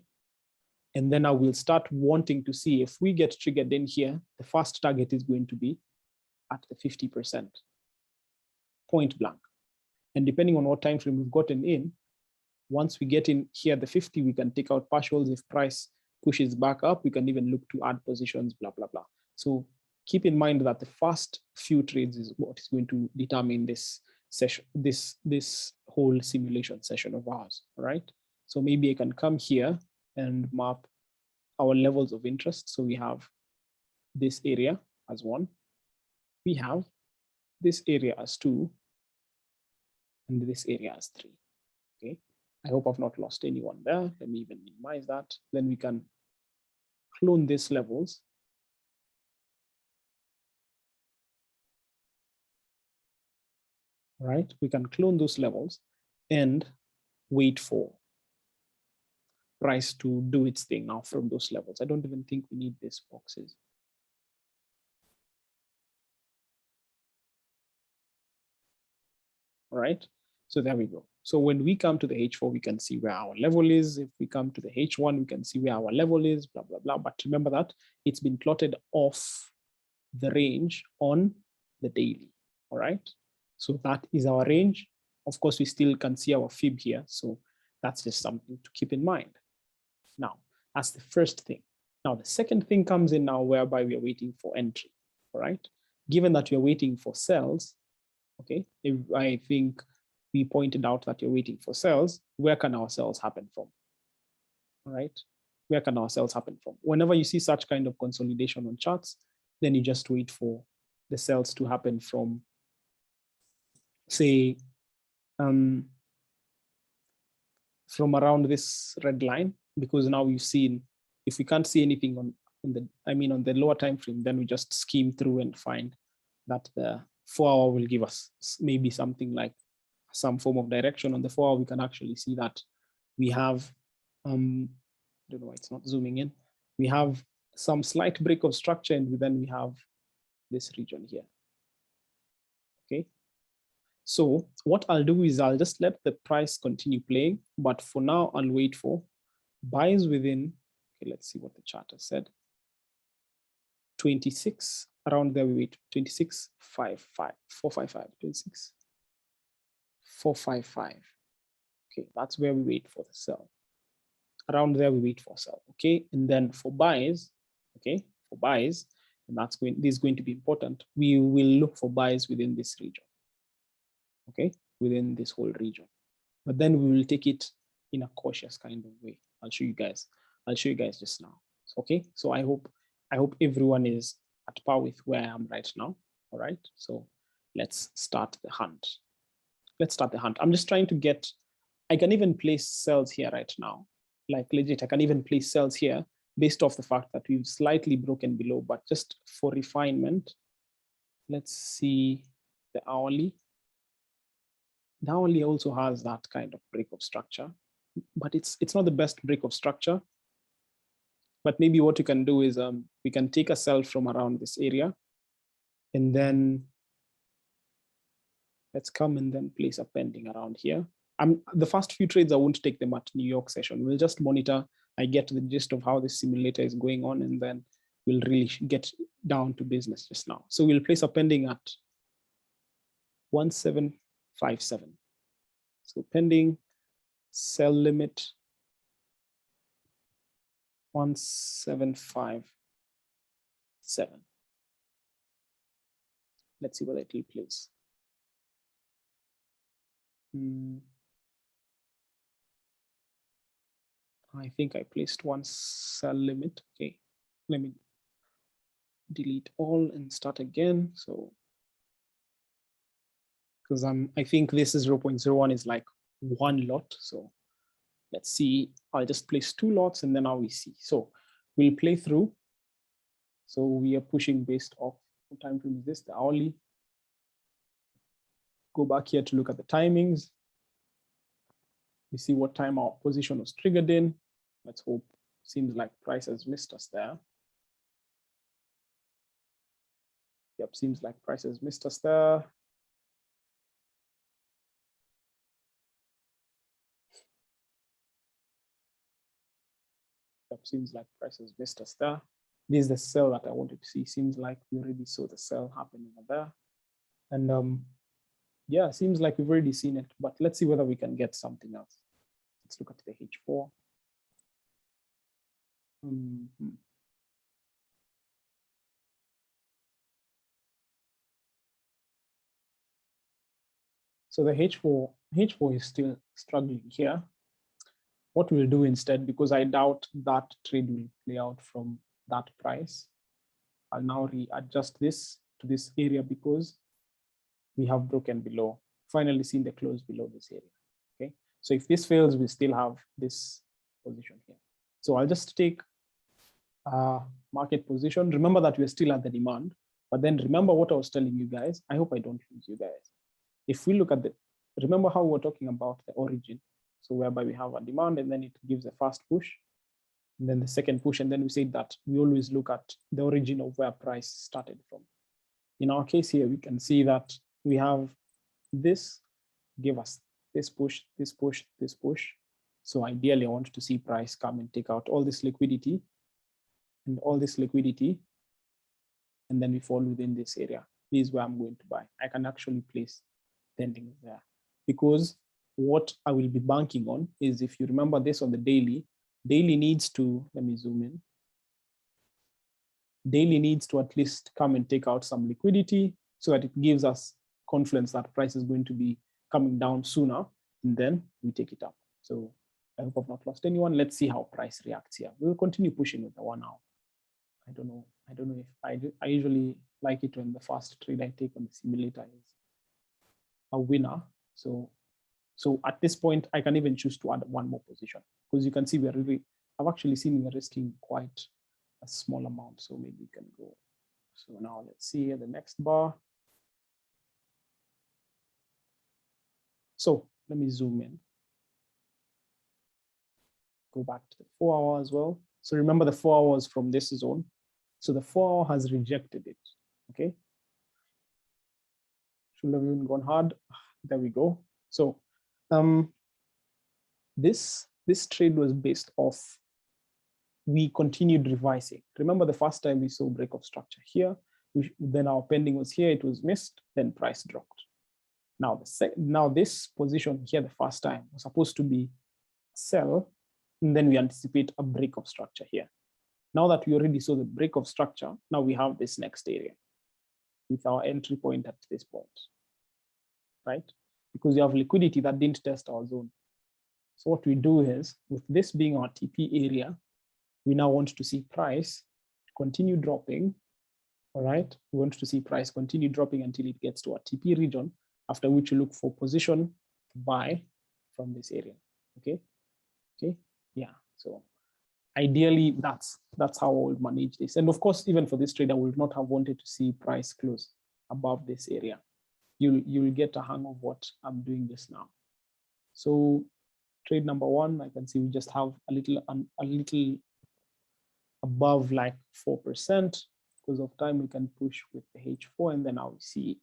and then I will start wanting to see if we get triggered in here, the first target is going to be at the 50%, point blank. And depending on what time frame we've gotten in, once we get in here, the 50, we can take out partials. If price pushes back up, we can even look to add positions, blah, blah, blah. So keep in mind that the first few trades is what is going to determine this session, this whole simulation session of ours, all right? So maybe I can come here and map our levels of interest. So we have this area as 1, we have this area as 2, and this area as 3. Okay, I hope I've not lost anyone there. Let me even minimize that. Then we can clone these levels. Right, we can clone those levels and wait for price to do its thing now from those levels. I don't even think we need these boxes. All right, so there we go. So when we come to the H4, we can see where our level is. If we come to the H1, we can see where our level is, blah, blah, blah. But remember that it's been plotted off the range on the daily, all right? So that is our range. Of course, we still can see our fib here. So that's just something to keep in mind. Now, that's the first thing. Now, the second thing comes in now, whereby we are waiting for entry, all right? Given that you're waiting for sells, okay, if I think we pointed out that you're waiting for sells, where can our sells happen from? All right, where can our sells happen from? Whenever you see such kind of consolidation on charts, then you just wait for the sells to happen from, say, from around this red line, because now you've seen, if we can't see anything on the lower time frame, then we just skim through and find that the 4-hour will give us maybe something like some form of direction. On the 4-hour, we can actually see that we have, I don't know why it's not zooming in. We have some slight break of structure, and then we have this region here. Okay. So what I'll do is I'll just let the price continue playing, but for now I'll wait for buys within, okay, let's see what the chart has said. 26, around there we wait, 26.55, 455, 26, 455. Okay, that's where we wait for the sell. Around there we wait for sell, okay? And then for buys, okay, for buys, and this is going to be important, we will look for buys within this region, okay, within this whole region. But then we will take it in a cautious kind of way. I'll show you guys just now, okay? So I hope everyone is at par with where I am right now, all right? So let's start the hunt. Let's start the hunt. I'm just trying to get, I can even place sells here right now. Like legit, I can even place sells here based off the fact that we've slightly broken below, but just for refinement, let's see the hourly. The hourly also has that kind of break of structure, but it's not the best break of structure. But maybe what you can do is we can take a sell from around this area, and then let's come and then place a pending around here. The first few trades, I won't take them at New York session. We'll just monitor. I get the gist of how the simulator is going on, and then we'll really get down to business just now. So we'll place a pending at 1757. So pending, sell limit 1757. Let's see whether it will place. I think I placed one sell limit. Okay, let me delete all and start again. So, because I think this is 0.01 is like one lot. So let's see, I'll just place 2 lots and then now we see. So we'll play through. So we are pushing based off what time frame is this, the hourly. Go back here to look at the timings. We see what time our position was triggered in. Let's hope. Seems like price has missed us there. Yep, seems like price has missed us there. Yep, seems like price has missed us there. This is the sell that I wanted to see. Seems like we already saw the sell happening over there. And yeah, seems like we've already seen it, but let's see whether we can get something else. Let's look at the H4. So the H4 is still struggling here. What we'll do instead, because I doubt that trade will play out from that price, I'll now readjust this to this area because we have broken below, finally seen the close below this area. Okay, so if this fails, we still have this position here. So I'll just take market position. Remember that we're still at the demand, but then remember what I was telling you guys. I hope I don't lose you guys. If we look at remember how we're talking about the origin. So whereby we have a demand and then it gives a first push, and then the second push, and then we say that we always look at the origin of where price started from. In our case here, we can see that we have this give us this push, this push, this push. So ideally, I want to see price come and take out all this liquidity and all this liquidity, and then we fall within this area, this is where I'm going to buy. I can actually place pendings there, because what I will be banking on is, if you remember this on the daily needs to, let me zoom in, daily needs to at least come and take out some liquidity so that it gives us confidence that price is going to be coming down sooner, and then we take it up. So I hope I've not lost anyone. Let's see how price reacts here. We'll continue pushing with the 1 hour. I don't know if I usually like it when the first trade I take on the simulator is a winner. So at this point, I can even choose to add one more position, because you can see I've actually seen we're risking quite a small amount. So maybe we can go. So now let's see the next bar. So let me zoom in. Go back to the 4 hour as well. So remember the 4 hours from this zone. So the 4 hour has rejected it. Okay. Should have even gone hard. There we go. So this trade was based off, we continued revising. Remember the first time we saw break of structure here, then our pending was here, it was missed, then price dropped. Now this position here the first time was supposed to be sell, and then we anticipate a break of structure here. Now that we already saw the break of structure, now we have this next area with our entry point at this point, right? Because we have liquidity that didn't test our zone. So what we do is, with this being our TP area, we now want to see price continue dropping, all right? We want to see price continue dropping until it gets to our TP region, after which you look for position to buy from this area, okay? Okay, yeah, so ideally that's how I would manage this. And of course, even for this trade, I would not have wanted to see price close above this area. You'll get a hang of what I'm doing just now. So trade number 1, I can see we just have a little above like 4%. Because of time, we can push with the H4, and then I'll see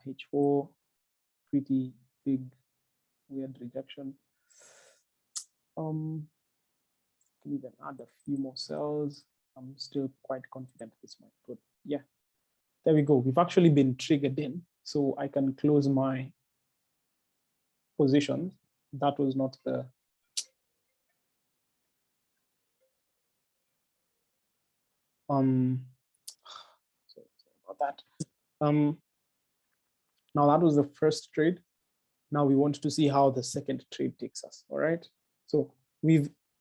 H4, pretty big, weird rejection. Can even add a few more cells. I'm still quite confident this might, but yeah, there we go. We've actually been triggered in, so I can close my positions. That was not the sorry about that. Now that was the first trade. Now we want to see how the second trade takes us. All right. So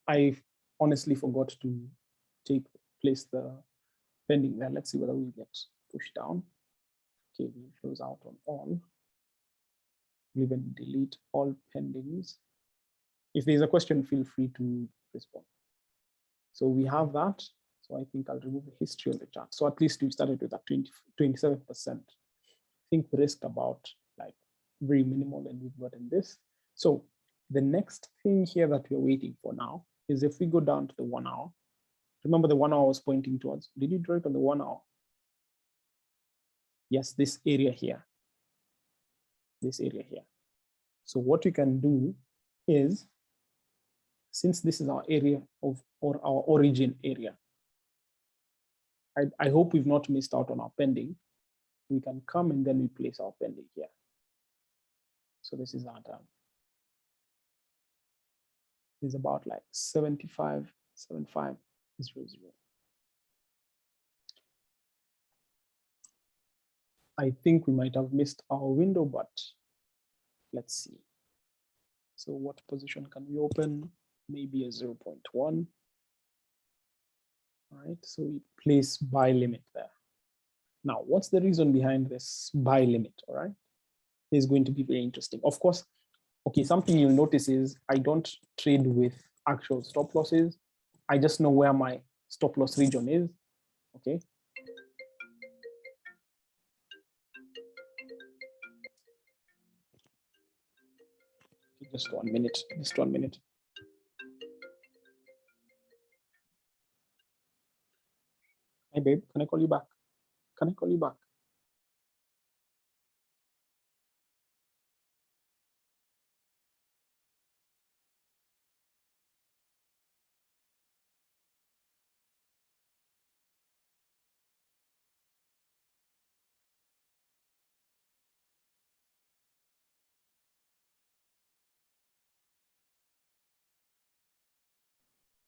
I honestly forgot to place the pending there. Let's see whether we get pushed down. Okay, we'll close out on all. We'll even delete all pendings. If there's a question, feel free to respond. So we have that. So I think I'll remove the history on the chart. So at least we started with that 27%. I think the risk about like very minimal, and we've gotten this. So the next thing here that we're waiting for now is if we go down to the 1 hour. Remember the 1 hour was pointing towards, did you draw it on the 1 hour? Yes, this area here. This area here. So what we can do is, since this is our area of, or our origin area, I hope we've not missed out on our pending. We can come and then we place our pending here. So this is our term. It's about like 75, 75, 0, 0. I think we might have missed our window, but let's see. So what position can we open? Maybe a 0.1. All right, so we place buy limit there. Now, what's the reason behind this buy limit? All right, it's going to be very interesting. Of course, okay, something you'll notice is I don't trade with actual stop losses. I just know where my stop loss region is. Okay. Just 1 minute, just 1 minute. Hey babe, can I call you back? Can I call you back?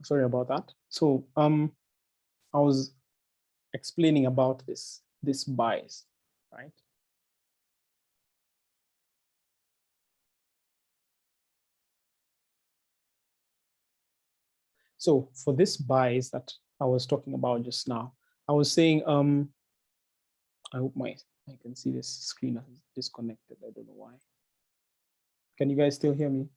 Sorry about that. So I was explaining about this bias, right? So for this bias that I was talking about just now, I was saying, I hope I can see this screen is disconnected. I don't know why. Can you guys still hear me?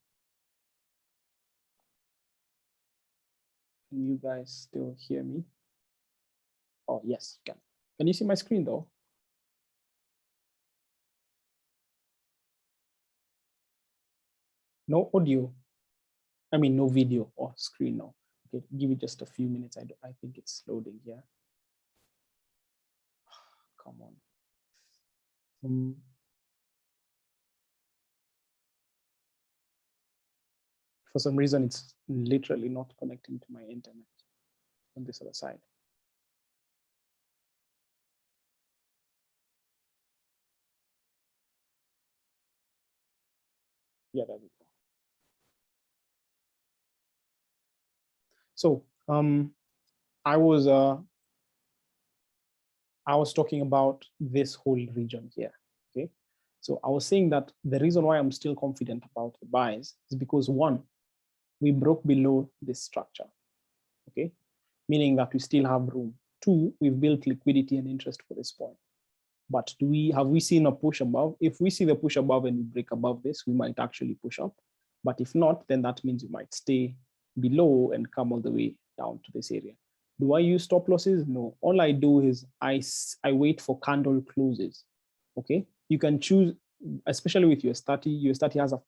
Can you guys still hear me? Oh, yes, you can. Can you see my screen though? No audio. I mean, no video or screen now. Okay, give it just a few minutes. I think it's loading here. Come on. For some reason, it's literally not connecting to my internet on this other side. Yeah, there we go. So I was talking about this whole region here. Okay, so I was saying that the reason why I'm still confident about the buys is because one, we broke below this structure. Okay, meaning that we still have room. Two, we've built liquidity and interest for this point. But have we seen a push above? If we see the push above and we break above this, we might actually push up. But if not, then that means we might stay below and come all the way down to this area. Do I use stop losses? No. All I do is I wait for candle closes. Okay. You can choose, especially with US30. US30 has a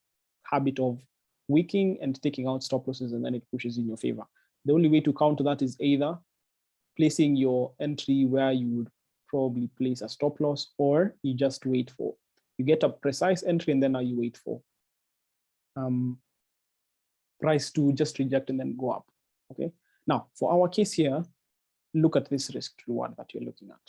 habit of wicking and taking out stop losses, and then it pushes in your favor. The only way to counter that is either placing your entry where you would probably place a stop loss, or you just wait for, you get a precise entry and then now you wait for price to just reject and then go up. Okay. Now for our case here, look at this risk reward that you're looking at.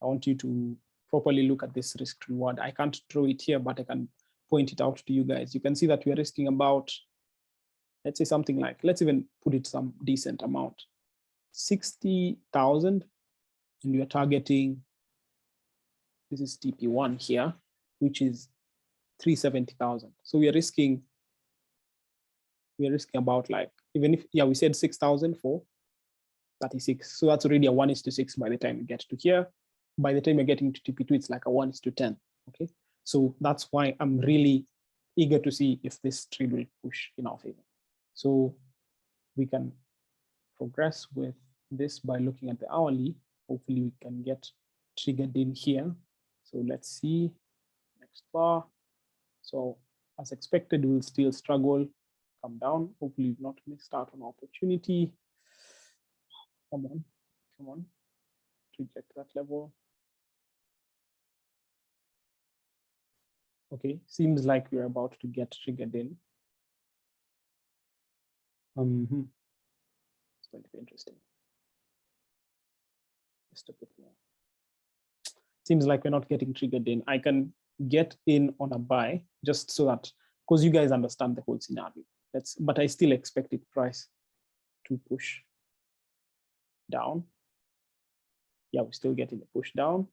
I want you to properly look at this risk reward. I can't draw it here, but I can point it out to you guys. You can see that we're risking about, let's say something like, let's even put it some decent amount, 60,000, and you're targeting, this is TP1 here, which is 370,000. So we are risking about, like, even if, yeah, we said 6,000 for 36. So that's already a 1:6 by the time you get to here. By the time you're getting to TP2, it's like a 1:10. Okay. So that's why I'm really eager to see if this trade will push in our favor. So we can progress with this by looking at the hourly. Hopefully we can get triggered in here. So let's see, next bar. So as expected, we'll still struggle, come down. Hopefully we've not missed out on opportunity. Come on, reject that level. Okay, seems like we're about to get triggered in. It's going to be interesting. Just a bit more. Seems like we're not getting triggered in. I can get in on a buy just so that, because you guys understand the whole scenario. But I still expected price to push down. Yeah, we're still getting the push down.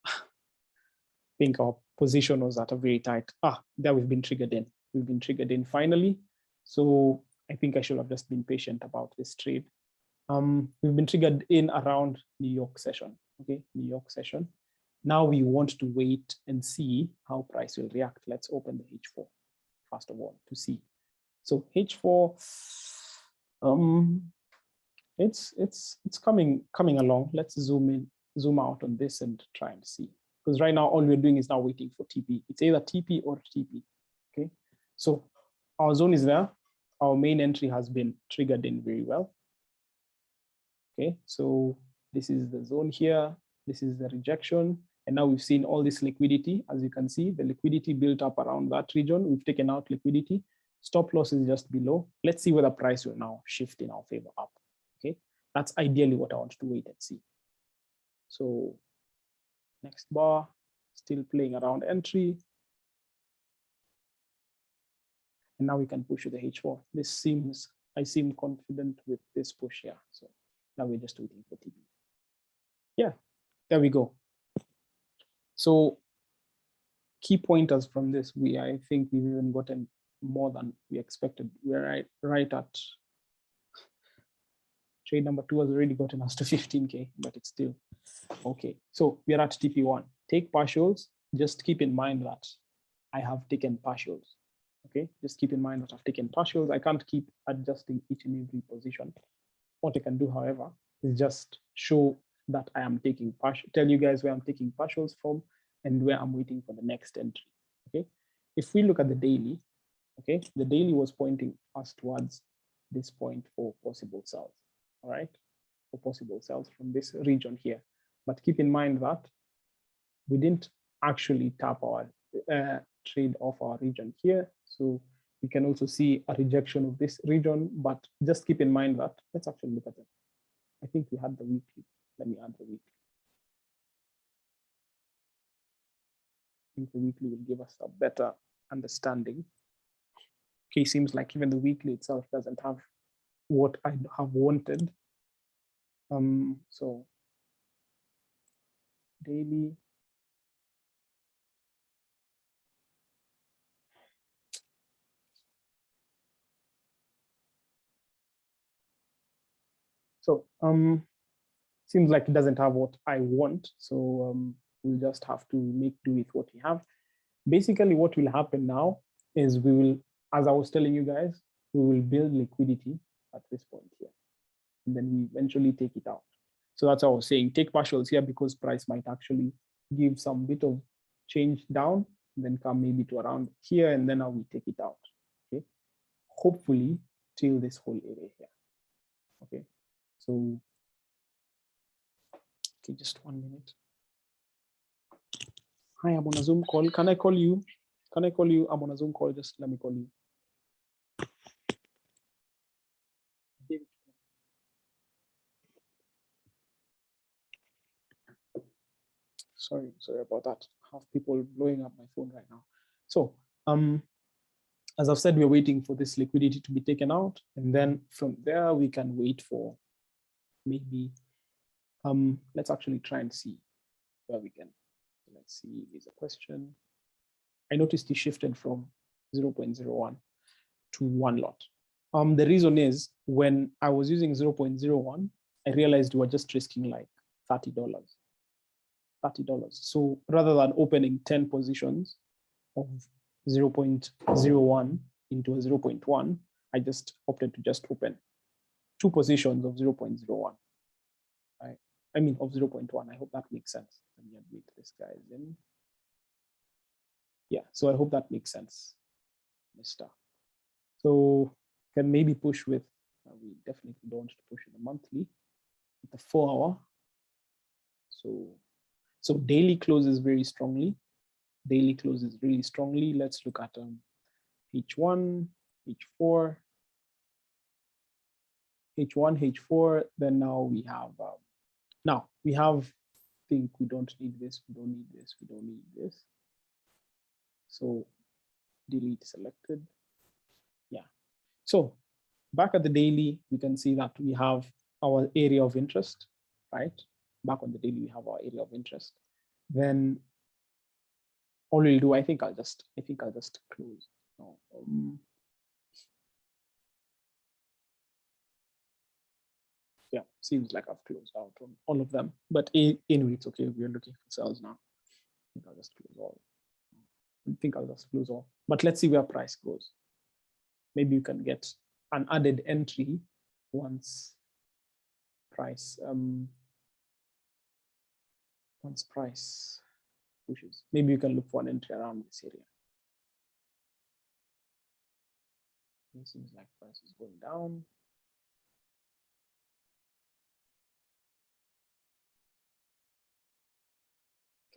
I think our position was at a very tight. There we've been triggered in. We've been triggered in finally. So I think I should have just been patient about this trade. We've been triggered in around New York session. Okay, New York session. Now we want to wait and see how price will react. Let's open the H4 first of all to see. So H4, it's coming along. Let's zoom out on this and try and see. Because right now all we're doing is now waiting for TP. It's either TP or TP. Okay, so our zone is there. Our main entry has been triggered in very well. Okay, so this is the zone here. This is the rejection. And now we've seen all this liquidity. As you can see, the liquidity built up around that region. We've taken out liquidity. Stop loss is just below. Let's see whether price will now shift in our favor up. Okay, that's ideally what I want to wait and see. So next bar, still playing around entry. And now we can push to the H4. I seem confident with this push here. So now we're just waiting for TP. Yeah, there we go. So key pointers from this, I think we've even gotten more than we expected. We're right at trade number 2 has already gotten us to 15K, but it's still okay. So we're at TP1. Take partials. Just keep in mind that I have taken partials. Okay, just keep in mind that I've taken partials. I can't keep adjusting each and every position. What I can do, however, is just show that I am taking partial, tell you guys where I'm taking partials from and where I'm waiting for the next entry. Okay, if we look at the daily, okay, the daily was pointing us towards this point for possible sells. All right, for possible sells from this region here. But keep in mind that we didn't actually tap our trade off our region here. So we can also see a rejection of this region, but just keep in mind that, let's actually look at it. I think we had the weekly. Let me add the weekly. I think the weekly will give us a better understanding. Okay, seems like even the weekly itself doesn't have what I have wanted. So daily. So seems like it doesn't have what I want. So we'll just have to make do with what we have. Basically, what will happen now is we will, as I was telling you guys, we will build liquidity at this point here. And then we eventually take it out. So that's what I was saying, take partials here because price might actually give some bit of change down, and then come maybe to around here, and then now we take it out. Okay, hopefully till this whole area here. Okay, so okay, just 1 minute. Hi, I'm on a Zoom call. Can I call you? Can I call you? I'm on a Zoom call. Just let me call you. Sorry about that. I have people blowing up my phone right now. So as I've said, we're waiting for this liquidity to be taken out, and then from there we can wait for maybe let's actually try and see where we can. Let's see, there's a question. I noticed it shifted from 0.01 to 1 lot. The reason is when I was using 0.01, I realized we were just risking like $30. So rather than opening 10 positions of 0.01 into a 0.1, I just opted to just open 2 positions of 0.01. I mean of 0.1. I hope that makes sense. Let me admit this guy is in. Yeah, so I hope that makes sense, Mr. So can maybe push with, we definitely don't want to push in the monthly, with the 4 hour. So daily closes very strongly. Daily closes really strongly. Let's look at H1, H4, H1, H4. Then now we have, think we don't need this, we don't need this, we don't need this. So delete selected. Yeah. So back at the daily, we can see that we have our area of interest, right? Back on the daily, we have our area of interest. Then all we'll do, I think I'll just close. No, yeah, seems like I've closed out on all of them. But anyway, it's okay. We're looking for sales now. I think I'll just close all. But let's see where price goes. Maybe you can get an added entry once price pushes. Maybe you can look for an entry around this area. It seems like price is going down.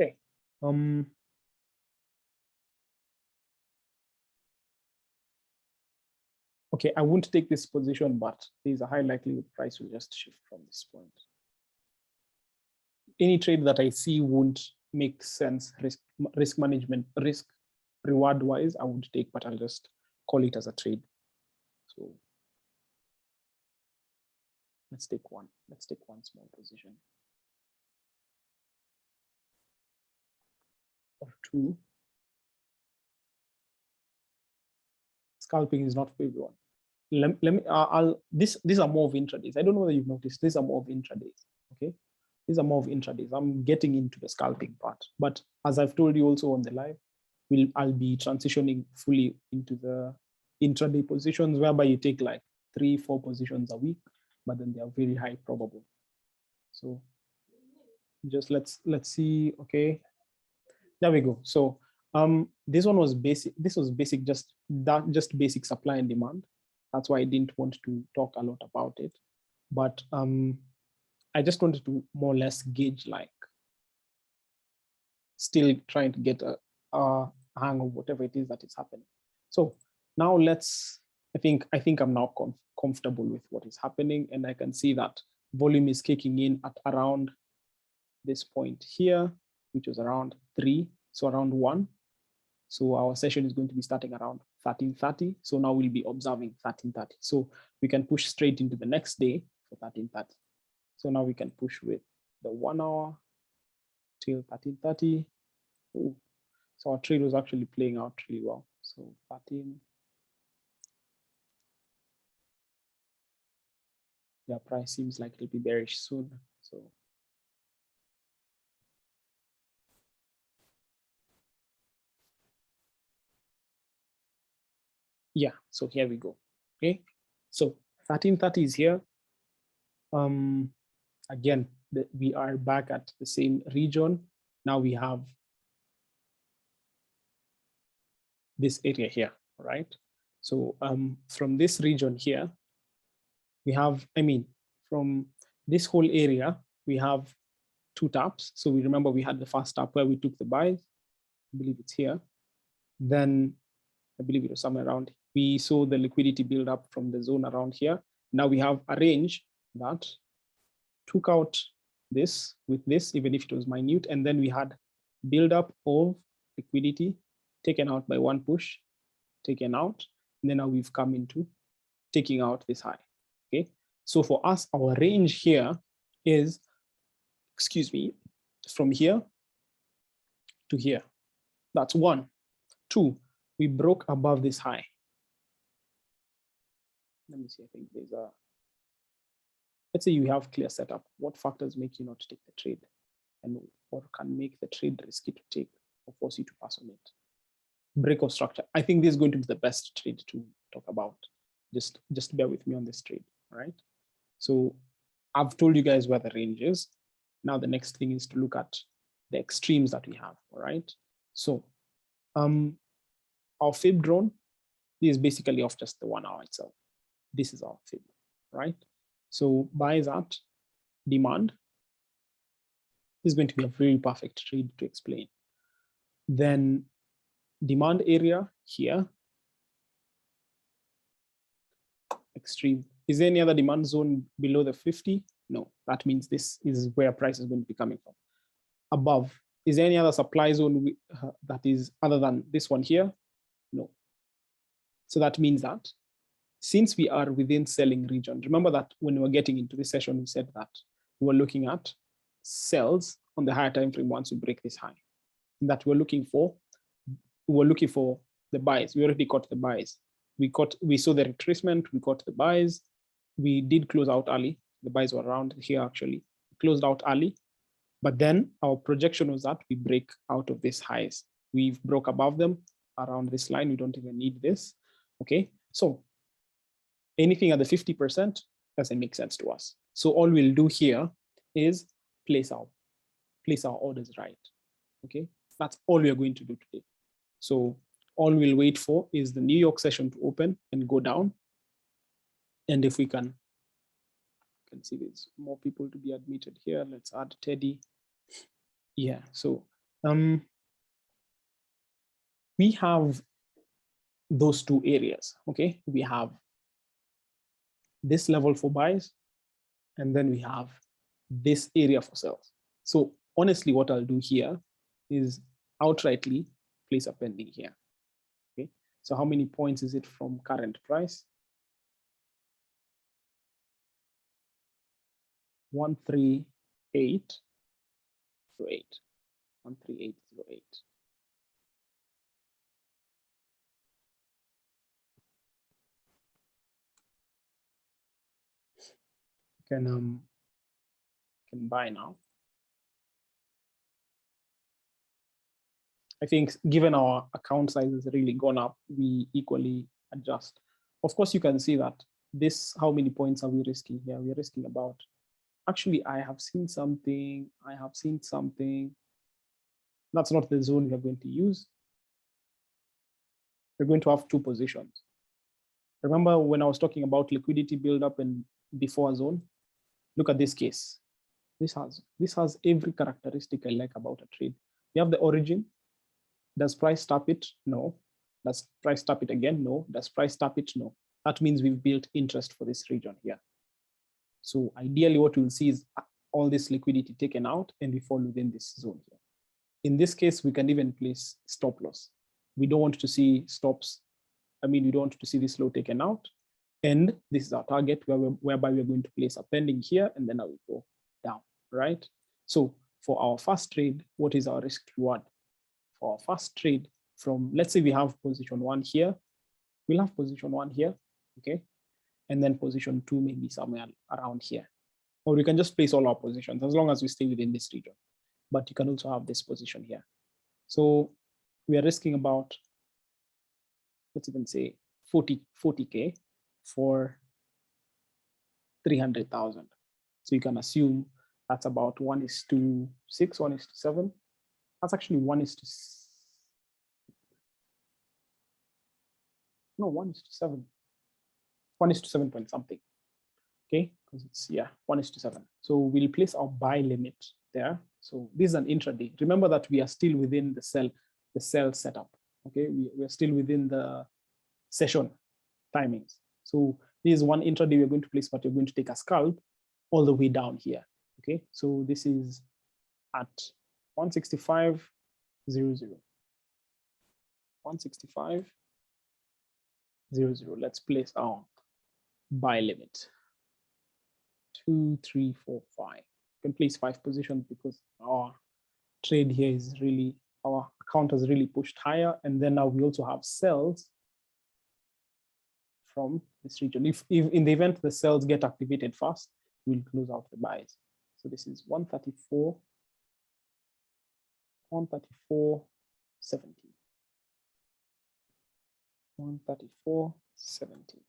Okay. Okay, I won't take this position, but there's a high likelihood price will just shift from this point. Any trade that I see won't make sense risk management, risk reward wise, I would take, but I'll just call it as a trade. So let's take one small position or two. Scalping is not for everyone. Let me, these are more of intradays. I don't know whether you've noticed, these are more of intradays, okay? These are more of intradays. I'm getting into the scalping part, but as I've told you also on the live, I'll be transitioning fully into the intraday positions, whereby you take like 3-4 positions a week, but then they are very high probable. So just let's see, okay, there we go. So this one was basic. This was basic, just basic supply and demand. That's why I didn't want to talk a lot about it. But I just wanted to more or less gauge, like, still trying to get a hang of whatever it is that is happening. So now I think I'm now comfortable with what is happening, and I can see that volume is kicking in at around this point here, which was around 3, so around 1. So our session is going to be starting around 13:30. So now we'll be observing 13:30. So we can push straight into the next day for 13:30. So now we can push with the 1 hour till 13:30. Oh, so our trade was actually playing out really well. So 13. Yeah, price seems like it'll be bearish soon. So yeah, so here we go. Okay, so 13:30 is here. Again, we are back at the same region. Now we have this area here, right? So from this region here, we have, from this whole area, we have 2 taps. So we remember we had the first tap where we took the buys. I believe it's here. Then I believe it was somewhere around. We saw the liquidity build up from the zone around here. Now we have a range that took out this with this, even if it was minute, and then we had build up of liquidity taken out by one push, taken out, and then now we've come into taking out this high. Okay, so for us, our range here is, from here to here. That's 1. 2, we broke above this high. Let me see, I think there's a, let's say you have clear setup. What factors make you not take the trade, and what can make the trade risky to take or force you to pass on it? Break of structure. I think this is going to be the best trade to talk about. Just bear with me on this trade, right? So I've told you guys where the range is. Now the next thing is to look at the extremes that we have, all right? So our fib drone is basically off just the 1 hour itself. This is our fib, right? So buys at demand is going to be a very perfect trade to explain. Then demand area here, extreme. Is there any other demand zone below the 50? No, that means this is where price is going to be coming from. Above, is there any other supply zone that is other than this one here? No. So that means that since we are within selling region, remember that when we were getting into this session, we said that we were looking at sells on the higher time frame once we break this high. That we were looking for the buys. We already got the buys. We saw the retracement, we got the buys. We did close out early. The buys were around here actually. Closed out early, but then our projection was that we break out of these highs. We've broke above them around this line. We don't even need this. Okay, so anything at the 50% doesn't make sense to us. So all we'll do here is place our orders right. Okay, that's all we are going to do today. So all we'll wait for is the New York session to open and go down. And if we can see there's more people to be admitted here. Let's add Teddy. Yeah, so we have those 2 areas, okay? We have this level for buys, and then we have this area for sells. So honestly, what I'll do here is outrightly place a pending here, okay? So how many points is it from current price? 13808. 13808. Can buy now. I think given our account size has really gone up, we equally adjust. Of course, you can see that this, how many points are we risking here? We're risking about, actually, I have seen something. That's not the zone we are going to use. We're going to have two positions. Remember when I was talking about liquidity buildup and before zone? Look at this case. This has every characteristic I like about a trade. You have the origin. Does price tap it? No. Does price tap it again? No. Does price tap it? No. That means we've built interest for this region here. So ideally what we'll see is all this liquidity taken out and we fall within this zone here. In this case, we can even place stop loss. We don't want to see stops. We don't want to see this low taken out. And this is our target whereby we're going to place a pending here and then I will go down, right? So for our first trade, what is our risk reward? For our first trade from, let's say we have position 1 here, we'll have position 1 here, okay? And then position 2 maybe somewhere around here. Or we can just place all our positions as long as we stay within this region. But you can also have this position here. So we are risking about, let's even say 40K for 300,000. So you can assume that's about 1:6, 1:7. That's actually 1:7. 1:7 point something. Okay, because it's 1:7. So we'll place our buy limit there. So this is an intraday. Remember that we are still within the sell setup. Okay, we are still within the session timings. So this is one intraday we're going to place, but you're going to take a scalp all the way down here. Okay, so this is at 165.00. 165.00. Let's place our buy limit. 2, 3, 4, 5. You can place 5 positions because our trade here is really, our account has really pushed higher. And then now we also have sells from this region. If in the event the sells get activated fast, we'll close out the buys. So this is 134.70. 134.70.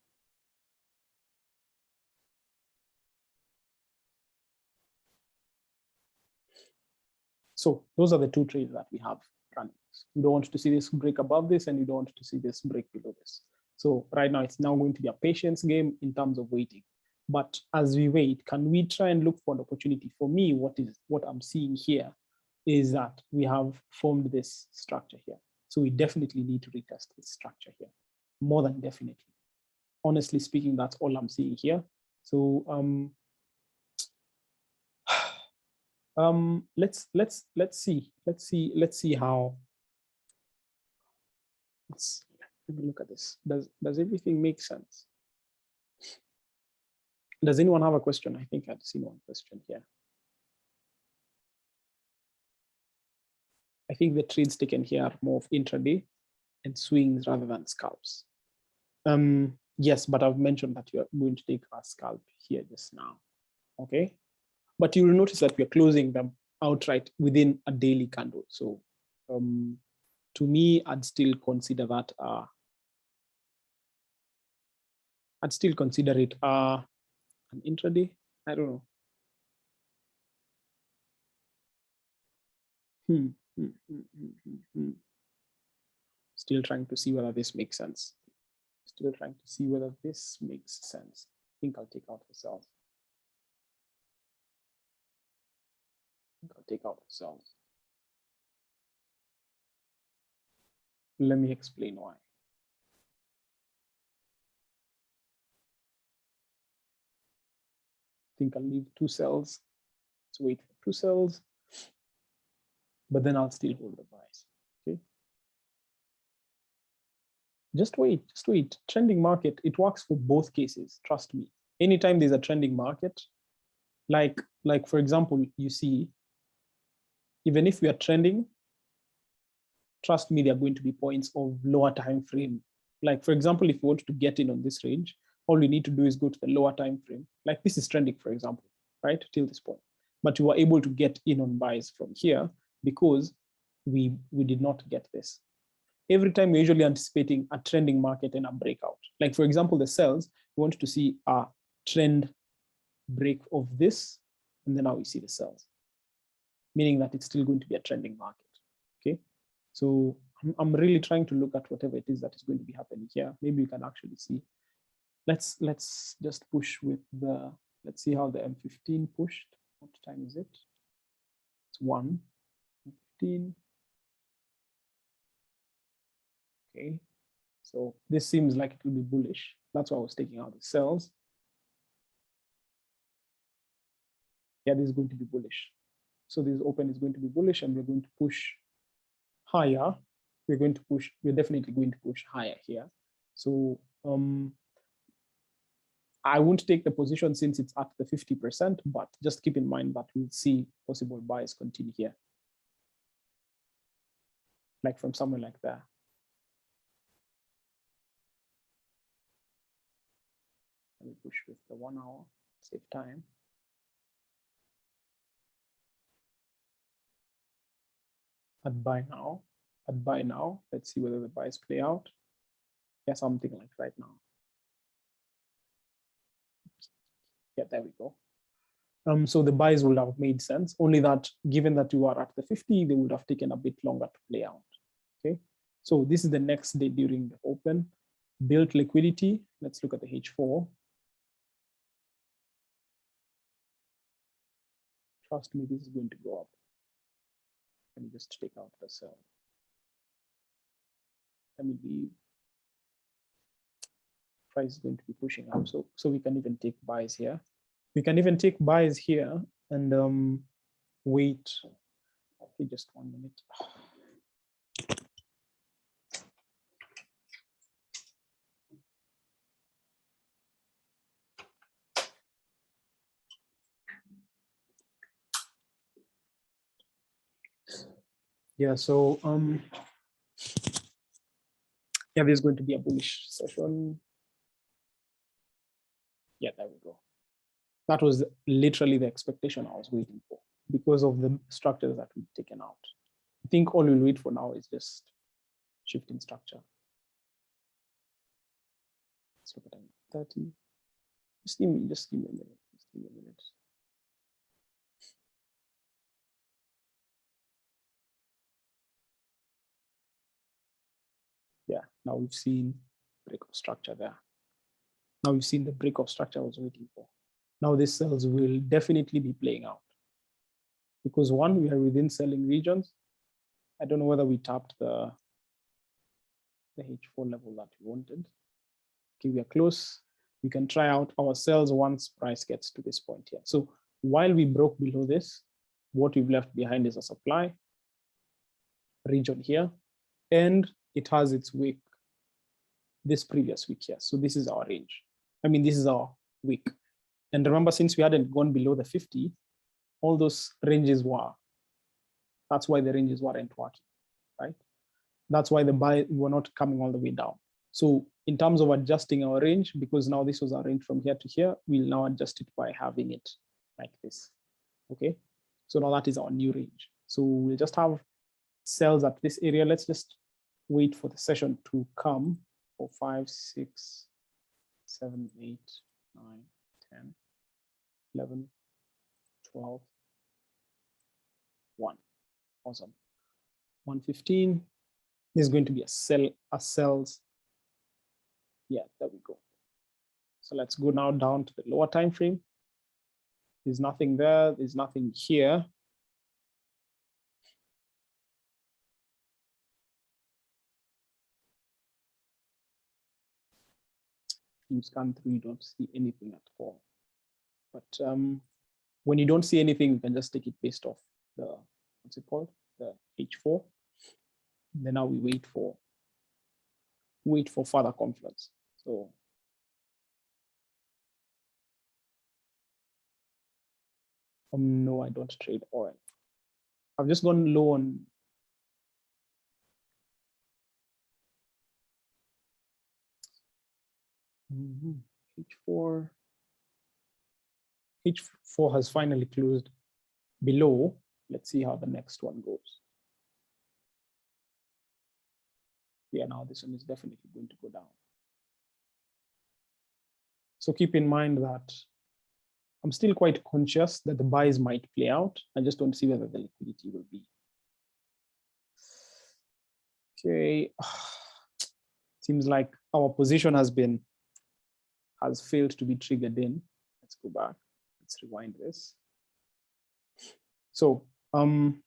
So those are the two trades that we have running. You don't want to see this break above this, and you don't want to see this break below this. So right now it's now going to be a patience game in terms of waiting. But as we wait, can we try and look for an opportunity? For me, what I'm seeing here is that we have formed this structure here. So we definitely need to retest this structure here, more than definitely. Honestly speaking, that's all I'm seeing here. So let's see how. Let's look at this. Does everything make sense? Does anyone have a question? I think I've seen one question here. I think the trades taken here are more of intraday and swings rather than scalps. Yes, but I've mentioned that you're going to take a scalp here just now. Okay, but you will notice that we're closing them outright within a daily candle. So to me, I'd still consider that I'd still consider it an intraday. I don't know. Still trying to see whether this makes sense. Still trying to see whether this makes sense. I think I'll take out the cells. I'll take out the cells. Let me explain why. I think I'll leave 2 cells. Let's wait for 2 cells, but then I'll still hold the buys. Okay. Just wait, just wait. Trending market, it works for both cases, trust me. Anytime there's a trending market, like for example, you see, even if we are trending, trust me, there are going to be points of lower time frame. Like for example, if you want to get in on this range, all you need to do is go to the lower time frame. Like this is trending, for example, right, till this point. But you were able to get in on buys from here because we did not get this. Every time we're usually anticipating a trending market and a breakout. Like for example, the sells, we want to see a trend break of this, and then now we see the sells, meaning that it's still going to be a trending market. Okay, so I'm really trying to look at whatever it is that is going to be happening here. Maybe you can actually see. Let's just push with the, let's see how the M15 pushed. What time is it? It's 1:15. Okay, so this seems like it will be bullish. That's why I was taking out the sells. Yeah, this is going to be bullish. So this open is going to be bullish, and we're going to push higher. We're definitely going to push higher here. So I won't take the position since it's at the 50%, but just keep in mind that we'll see possible buys continue here. Like from somewhere like that. Let me push with the 1 hour, save time. At buy now, let's see whether the buys play out. Yeah, something like right now. Yeah, there we go. So the buys would have made sense, only that given that you are at the 50, they would have taken a bit longer to play out. Okay, so this is the next day during the open. Built liquidity. Let's look at the H4. Trust me, this is going to go up. Let me just take out the sell. Let me leave. Price is going to be pushing up, so we can even take buys here. We can even take buys here and wait. Okay, just 1 minute. Yeah, so yeah, there's going to be a bullish session. Yeah, there we go. That was literally the expectation I was waiting for because of the structures that we've taken out. I think all we'll wait for now is just shifting structure. Let's look at 30. Just give me a minute. Just give me a minute. Yeah, now we've seen break of structure there. Now we've seen the break of structure I was waiting for. Now these sells will definitely be playing out because one, we are within selling regions. I don't know whether we tapped the H4 level that we wanted. Okay, we are close. We can try out our sells once price gets to this point here. So while we broke below this, what we've left behind is a supply region here, and it has its wick this previous week here. So this is our range. I mean, this is our wick. And remember, since we hadn't gone below the 50, all those ranges were, that's why the ranges weren't working, right? That's why the buy were not coming all the way down. So in terms of adjusting our range, because now this was our range from here to here, we'll now adjust it by having it like this, okay? So now that is our new range. So we'll just have sells at this area. Let's just wait for the session to come for 5, 6, 7, 8, 9, 10, 11, 12, 1. Awesome. 115 is going to be a sells. Yeah, there we go. So let's go now down to the lower time frame. There's nothing there. There's nothing here. You scan through, you don't see anything at all. But when you don't see anything, you can just take it based off the, what's it called? The H4. And then now we wait for wait for further confluence. So no, I don't trade oil. I've just gone low on H4. H4 has finally closed below. Let's see how the next one goes. Yeah, now this one is definitely going to go down. So keep in mind that I'm still quite conscious that the buys might play out. I just don't see whether the liquidity will be. Okay. Seems like our position has failed to be triggered in. Let's go back. Let's rewind this. So recap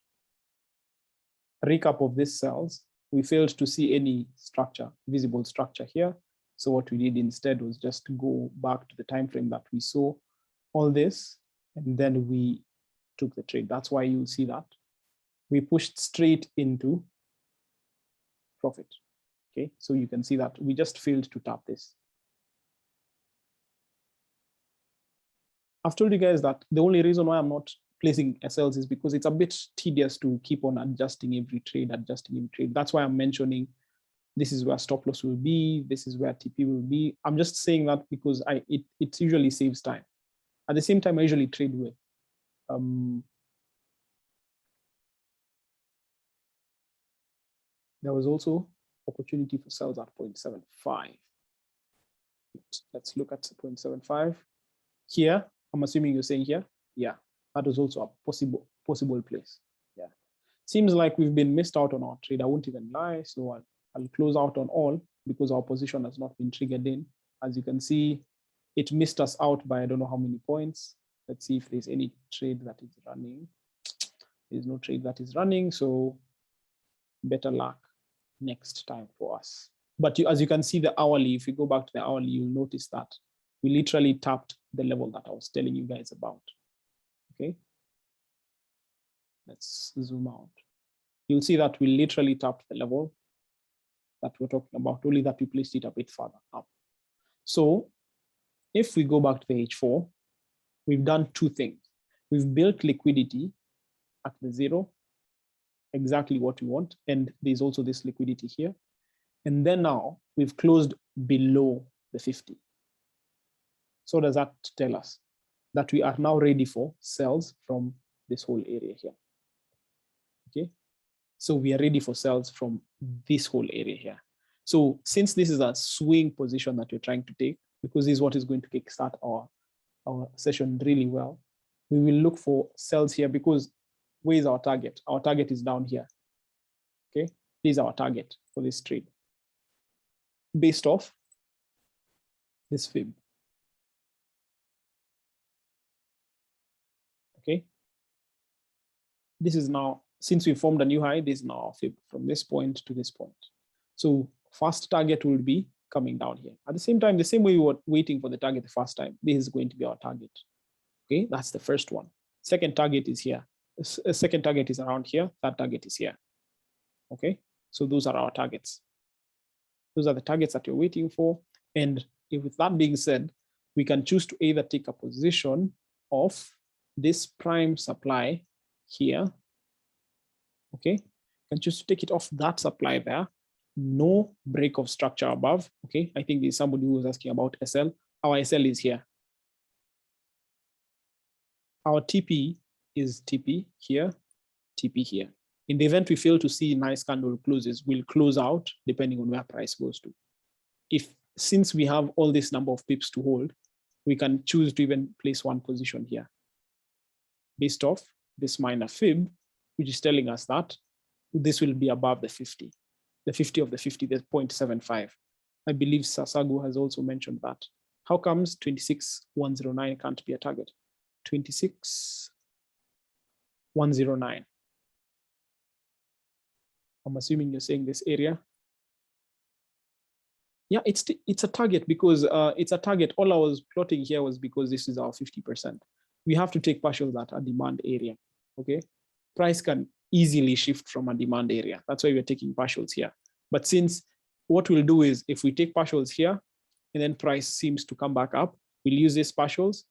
of this cells. We failed to see any structure, visible structure here. So what we did instead was just go back to the time frame that we saw all this, and then we took the trade. That's why you'll see that we pushed straight into profit. Okay, so you can see that we just failed to tap this. I've told you guys that the only reason why I'm not placing SLs is because it's a bit tedious to keep on adjusting every trade. That's why I'm mentioning this is where stop loss will be, this is where TP will be. I'm just saying that because it usually saves time. At the same time, I usually trade with there was also opportunity for sales at 0.75. Let's look at 0.75 here. I'm assuming you're saying here. Yeah, that was also a possible place. Yeah, seems like we've been missed out on our trade. I won't even lie. So I'll close out on all because our position has not been triggered in. As you can see, it missed us out by I don't know how many points. Let's see if there's any trade that is running. There's no trade that is running, so better luck next time for us. But as you can see the hourly, if you go back to the hourly, you'll notice that we literally tapped the level that I was telling you guys about. Okay, let's zoom out. You'll see that we literally tapped the level that we're talking about, only that we placed it a bit further up. So if we go back to the H4, we've done two things. We've built liquidity at the zero, exactly what we want. And there's also this liquidity here. And then now we've closed below the 50. So does that tell us that we are now ready for sales from this whole area here? Okay, so we are ready for sales from this whole area here. So since this is a swing position that you're trying to take, because this is what is going to kickstart our session really well, we will look for sales here because where is our target? Our target is down here. Okay, this is our target for this trade based off this fib. Okay, this is now, since we formed a new high, this is now our fib from this point to this point. So first target will be coming down here. At the same time, the same way we were waiting for the target the first time, this is going to be our target. Okay, that's the first one. Second target is here. Second target is around here. Third target is here. Okay, so those are our targets. Those are the targets that you're waiting for. And with that being said, we can choose to either take a position of this prime supply here. Okay, you can choose to take it off that supply there. No break of structure above. Okay, I think there's somebody who was asking about SL. Our SL is here. Our TP is TP here, TP here. In the event we fail to see nice candle closes, we'll close out depending on where price goes to. Since we have all this number of pips to hold, we can choose to even place one position here based off this minor fib, which is telling us that this will be above the 50. The 50 of the 50, the 0.75. I believe Sasago has also mentioned that. How comes 26,109 can't be a target? 26,109. I'm assuming you're saying this area. Yeah, it's a target because it's a target. All I was plotting here was because this is our 50%. We have to take partials at a demand area. Okay, price can easily shift from a demand area. That's why we're taking partials here. But since what we'll do is if we take partials here and then price seems to come back up, we'll use these partials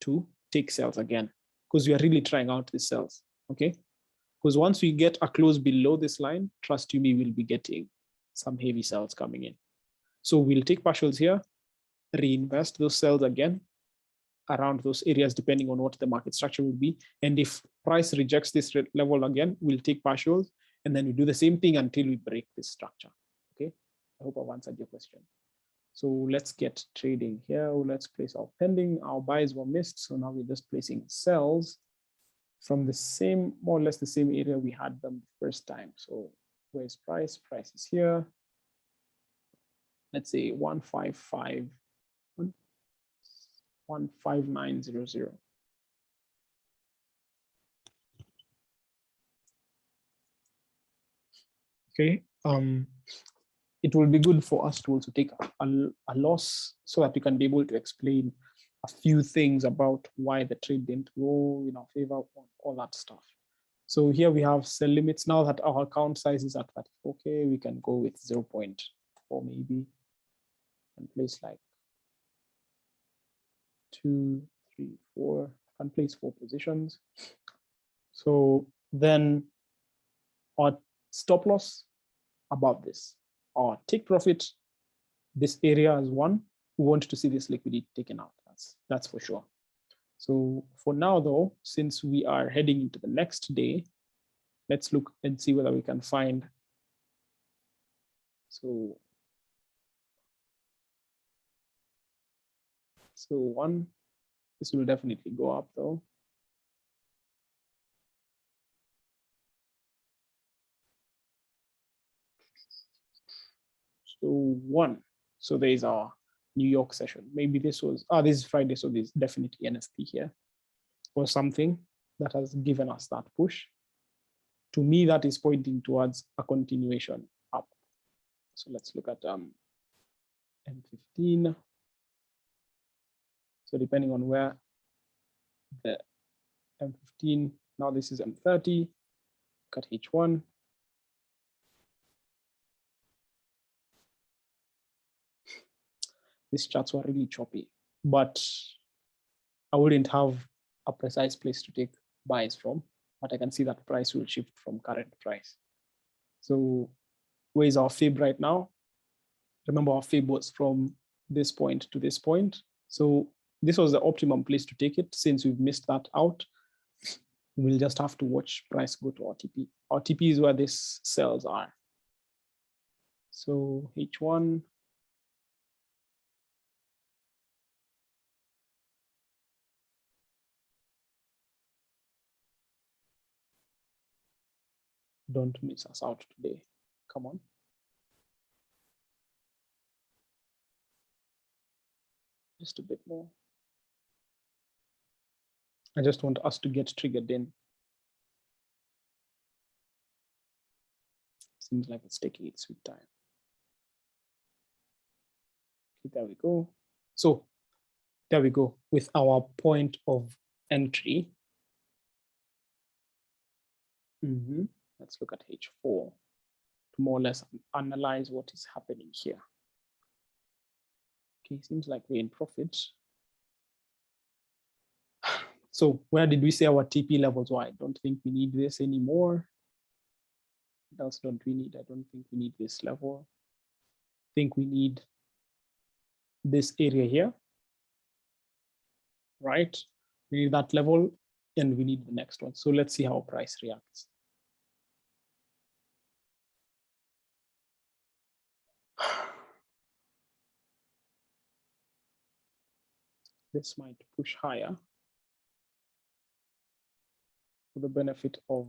to take sells again because we are really trying out these sells, okay? Because once we get a close below this line, trust you me, we'll be getting some heavy sells coming in. So we'll take partials here, reinvest those sells again around those areas, depending on what the market structure will be. And if price rejects this level again, we'll take partials and then we do the same thing until we break this structure, okay? I hope I've answered your question. So let's get trading here. Let's place our pending. Our buys were missed. So now we're just placing sells from the same, more or less the same area we had them the first time. So where's price? Price is here. Let's say 15900. Okay. It will be good for us to also take a loss so that we can be able to explain a few things about why the trade didn't go in our favor, all that stuff. So here we have sell limits. Now that our account size is at 34K, we can go with 0.4 maybe and place like 2, 3, 4, and place 4 positions. So then our stop loss about this, our take profit, this area is 1. We want to see this liquidity taken out. That's for sure. So for now though, since we are heading into the next day, let's look and see whether we can find. So 1, this will definitely go up though. So 1, so there is our New York session. Maybe this was, this is Friday, so there's definitely NFP here or something that has given us that push. To me, that is pointing towards a continuation up. So let's look at M15. So depending on where the M15, now this is M30, look at H1. These charts were really choppy, but I wouldn't have a precise place to take buys from, but I can see that price will shift from current price. So where is our fib right now? Remember our fib was from this point to this point. So this was the optimum place to take it. Since we've missed that out, we'll just have to watch price go to RTP. RTP is where these cells are. So H1. Don't miss us out today. Come on. Just a bit more. I just want us to get triggered in. Seems like it's taking its sweet time. Okay, there we go. So there we go with our point of entry. Let's look at H4 to more or less analyze what is happening here. Okay, seems like we're in profit. So where did we say our TP levels were? I don't think we need this anymore. What else don't we need? I don't think we need this level. I think we need this area here, right? We need that level and we need the next one. So let's see how price reacts. This might push higher for the benefit of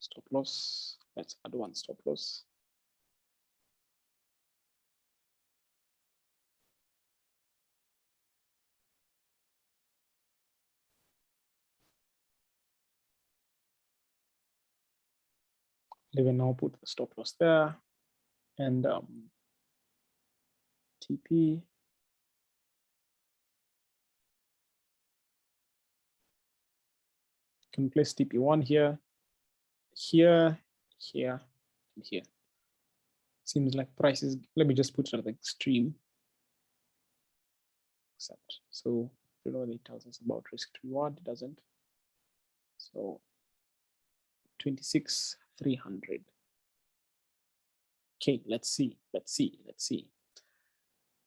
stop loss. Let's add one stop loss. Let me now put the stop loss there and TP. Can place TP1 here, here, here, here. Seems like prices, let me just put it at the extreme. Except, so I don't know whether it tells us about risk to reward, it doesn't. So 26,300. Okay, let's see.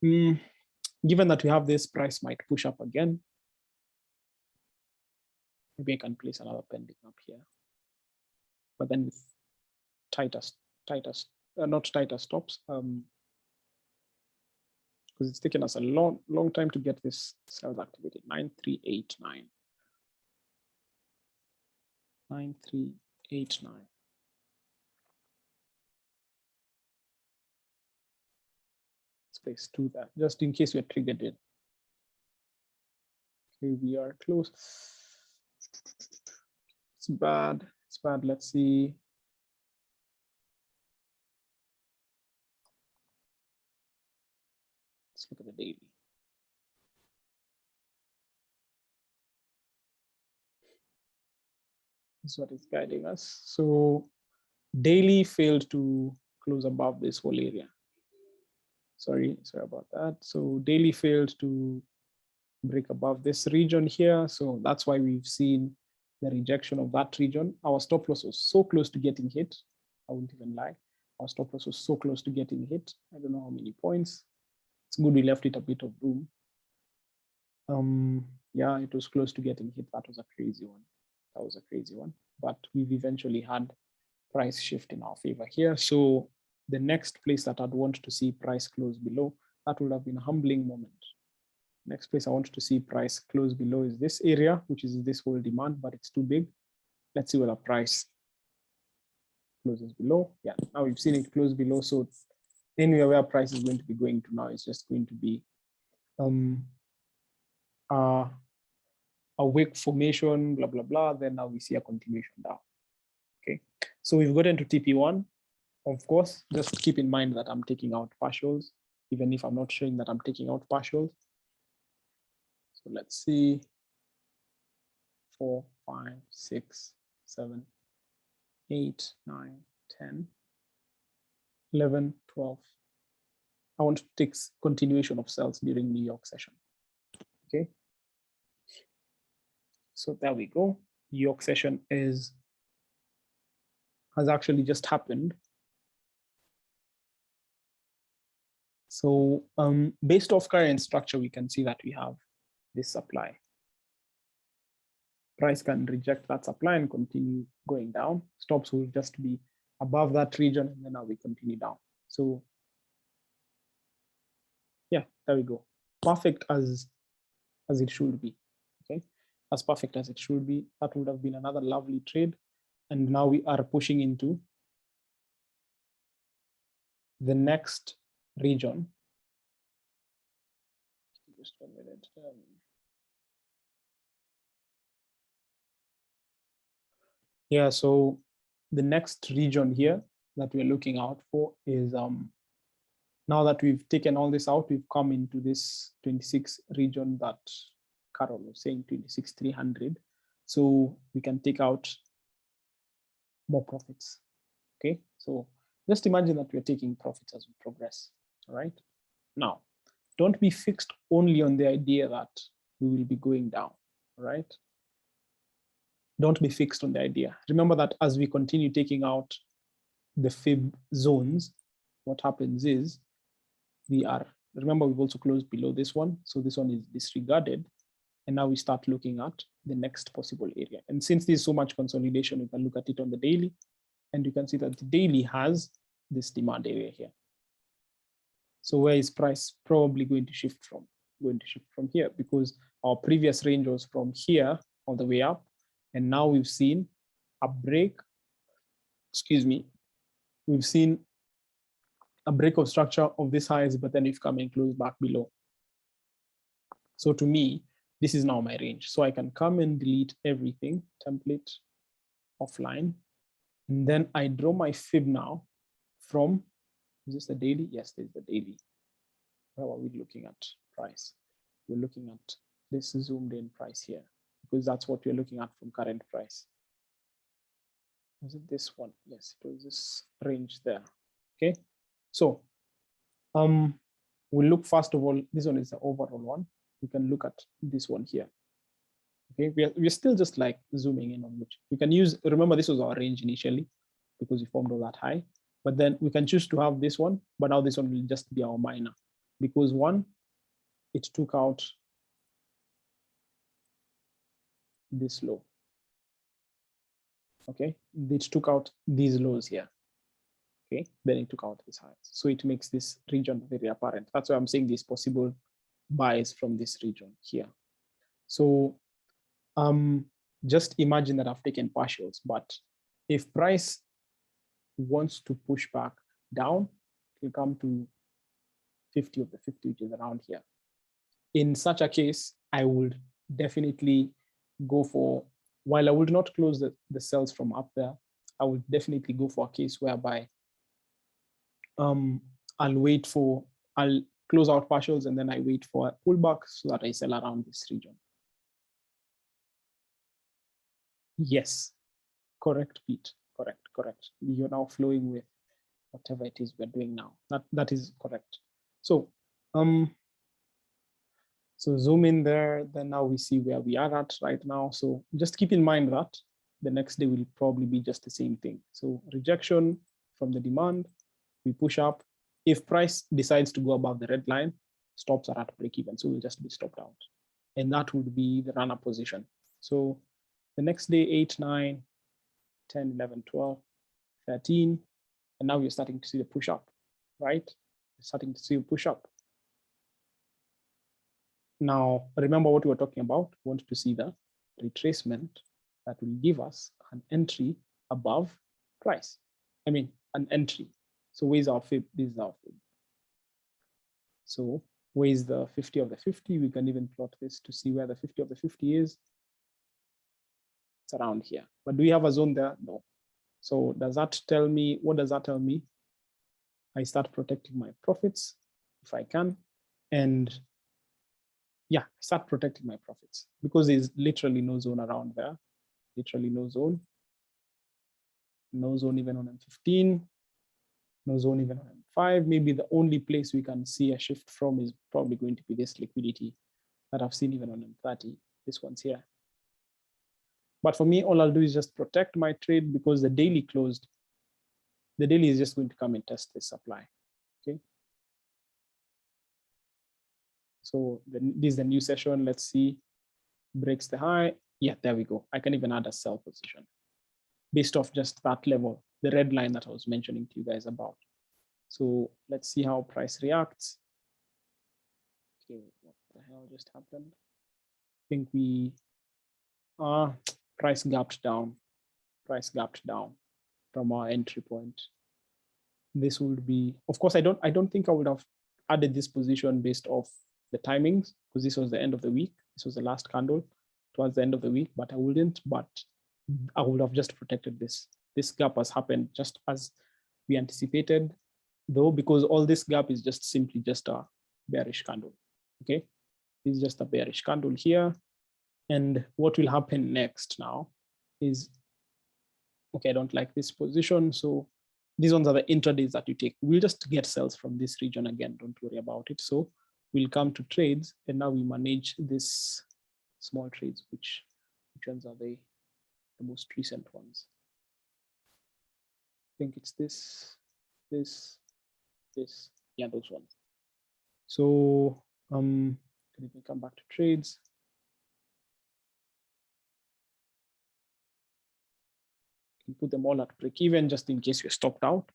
Given that we have this, price might push up again. Maybe I can place another pending up here. But then with not tighter stops, because it's taken us a long time to get this cells activated. 9389. 9389. Let's place 2 there, just in case we are triggered in. Okay, we are close. It's bad. It's bad. Let's see. Let's look at the daily. This is what is guiding us. So daily failed to close above this whole area. Sorry about that. So daily failed to break above this region here. So that's why we've seen the rejection of that region. Our stop loss was so close to getting hit. I wouldn't even lie. Our stop loss was so close to getting hit. I don't know how many points. It's good we left it a bit of room. Yeah, it was close to getting hit. That was a crazy one. But we've eventually had price shift in our favor here. So the next place that I'd want to see price close below, that would have been a humbling moment. Next place I want to see price close below is this area, which is this whole demand, but it's too big. Let's see whether price closes below. Yeah, now we've seen it close below. So anywhere where price is going to be going to now is just going to be a wick formation, blah, blah, blah. Then now we see a continuation down. Okay, so we've gotten to TP1. Of course, just keep in mind that I'm taking out partials, even if I'm not showing that I'm taking out partials. So let's see, 4, 5, 6, 7, 8, 9, 10, 11, 12. I want to take continuation of sales during New York session. Okay. So there we go. New York session has actually just happened. So based off current structure, we can see that we have this supply. Price can reject that supply and continue going down. Stops will just be above that region, and then now we continue down. So yeah, there we go. Perfect as it should be. Okay, as perfect as it should be. That would have been another lovely trade. And now we are pushing into the next region. Just 1 minute. Yeah, so the next region here that we're looking out for is now that we've taken all this out, we've come into this 26 region that Carol was saying, 26,300. So we can take out more profits. Okay, so just imagine that we're taking profits as we progress. All right, now don't be fixed only on the idea that we will be going down. All right, don't be fixed on the idea. Remember that as we continue taking out the fib zones, what happens is remember we've also closed below this one. So this one is disregarded. And now we start looking at the next possible area. And since there's so much consolidation, we can look at it on the daily. And you can see that the daily has this demand area here. So where is price probably going to shift from? Going to shift from here, because our previous range was from here all the way up. And now we've seen a break, we've seen a break of structure of this highs, but then we've come and closed back below. So to me, this is now my range. So I can come and delete everything, template, offline. And then I draw my fib now from, is this the daily? Yes, there's the daily. How are we looking at price? We're looking at this zoomed in price here, because that's what we're looking at from current price. Was it this one? Yes, it was this range there. Okay, so we'll look first of all, this one is the overall one. We can look at this one here. Okay, we're still just like zooming in on which we can use. Remember, this was our range initially because we formed all that high, but then we can choose to have this one, but now this one will just be our minor because one, it took out this low. Okay, it took out these lows here. Okay, then it took out this high. So it makes this region very apparent. That's why I'm saying these possible buys from this region here. So just imagine that I've taken partials, but if price wants to push back down, it will come to 50 of the 50, which is around here. In such a case, I would definitely go for, while I would not close the cells from up there, I would definitely go for a case whereby I'll close out partials and then I wait for a pullback so that I sell around this region. Yes, correct, Pete. Correct. You're now flowing with whatever it is we're doing now. That is correct. So so zoom in there, then now we see where we are at right now. So just keep in mind that the next day will probably be just the same thing. So rejection from the demand, we push up. If price decides to go above the red line, stops are at break even. So we'll just be stopped out. And that would be the run-up position. So the next day, 8, 9, 10, 11, 12, 13. And now we're starting to see the push up, right? We're starting to see a push up. Now, remember what we were talking about. We want to see the retracement that will give us an entry above price. I mean, an entry. So where's our fib? This is our fib. So where's the 50 of the 50? We can even plot this to see where the 50 of the 50 is. It's around here. But do we have a zone there? No. So does that tell me, what does that tell me? I start protecting my profits if I can. And yeah, start protecting my profits because there's literally no zone around there. Literally no zone. No zone even on M15. No zone even on M5. Maybe the only place we can see a shift from is probably going to be this liquidity that I've seen even on M30. This one's here. But for me, all I'll do is just protect my trade because the daily closed. The daily is just going to come and test this supply. Okay. So this is the new session. Let's see. Breaks the high. Yeah, there we go. I can even add a sell position based off just that level, the red line that I was mentioning to you guys about. So let's see how price reacts. Okay, what the hell just happened? I think we price gapped down. Price gapped down from our entry point. This would be, of course, I don't think I would have added this position based off the timings because this was the end of the week. This was the last candle towards the end of the week, but I wouldn't, but I would have just protected this. This gap has happened just as we anticipated, though, because all this gap is just simply just a bearish candle. Okay, this is just a bearish candle here. And what will happen next now is, okay, I don't like this position. So these ones are the intradays that you take. We'll just get sells from this region again. Don't worry about it. So we'll come to trades and now we manage this small trades, which ones are the most recent ones. I think it's this, yeah, those ones. So can we come back to trades? You put them all at break even just in case you're stopped out.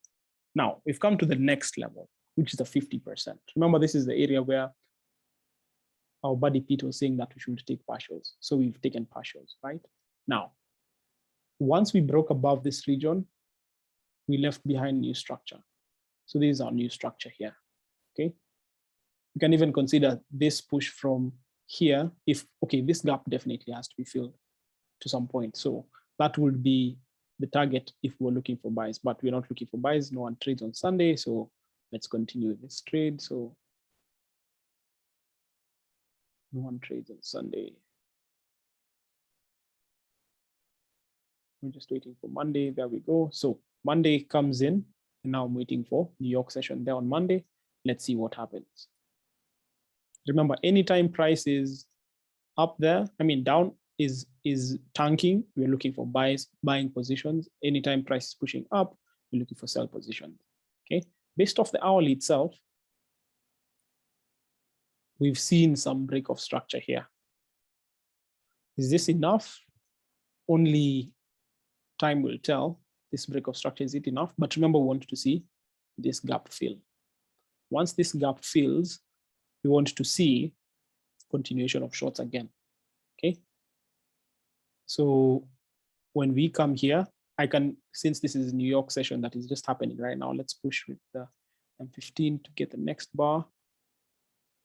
Now we've come to the next level, which is the 50%. Remember, this is the area where our buddy Pete was saying that we should take partials. So we've taken partials, right? Now, once we broke above this region, we left behind new structure. So this is our new structure here, okay? You can even consider this push from here if, okay, this gap definitely has to be filled to some point. So that would be the target if we're looking for buys, but we're not looking for buys. No one trades on Sunday. So let's continue this trade. So no one trades on Sunday. We're just waiting for Monday. There we go. So Monday comes in, and now I'm waiting for New York session there on Monday. Let's see what happens. Remember, anytime price is up there, I mean down is tanking, we're looking for buying positions. Anytime price is pushing up, we're looking for sell positions. Okay, based off the hourly itself, we've seen some break of structure here. Is this enough? Only time will tell. This break of structure, is it enough? But remember, we want to see this gap fill. Once this gap fills, we want to see continuation of shorts again. Okay, so when we come here, I can, since this is New York session that is just happening right now, let's push with the M15 to get the next bar.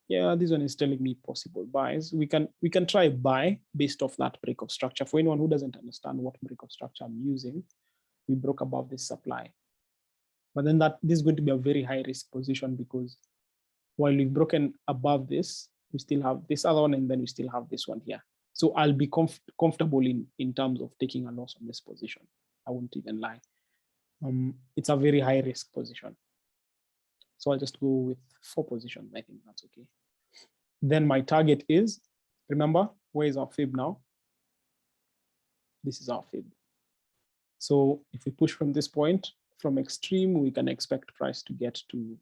Yeah, this one is telling me possible buys. We can try buy based off that break of structure. For anyone who doesn't understand what break of structure I'm using, we broke above this supply. But then this is going to be a very high risk position, because while we've broken above this, we still have this other one, and then we still have this one here. So I'll be comfortable in terms of taking a loss on this position. I won't even lie. It's a very high risk position. So I'll just go with 4 positions. I think that's okay. Then my target is, remember, where is our fib now? This is our fib. So if we push from this point, from extreme, we can expect price to get to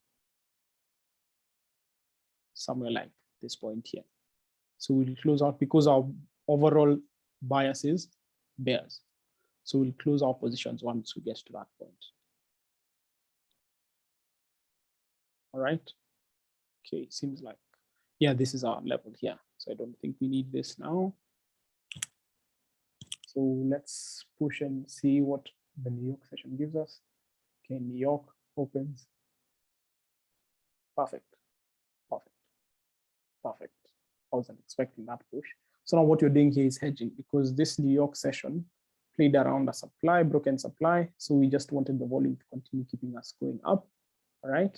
somewhere like this point here. So we'll close out, because our overall bias is bears. So we'll close our positions once we get to that point. All right. Okay, seems like, yeah, this is our level here. So I don't think we need this now. So let's push and see what the New York session gives us. Okay, New York opens. Perfect. Perfect. Perfect. I wasn't expecting that push. So now what you're doing here is hedging, because this New York session played around a supply, broken supply. So we just wanted the volume to continue keeping us going up. All right.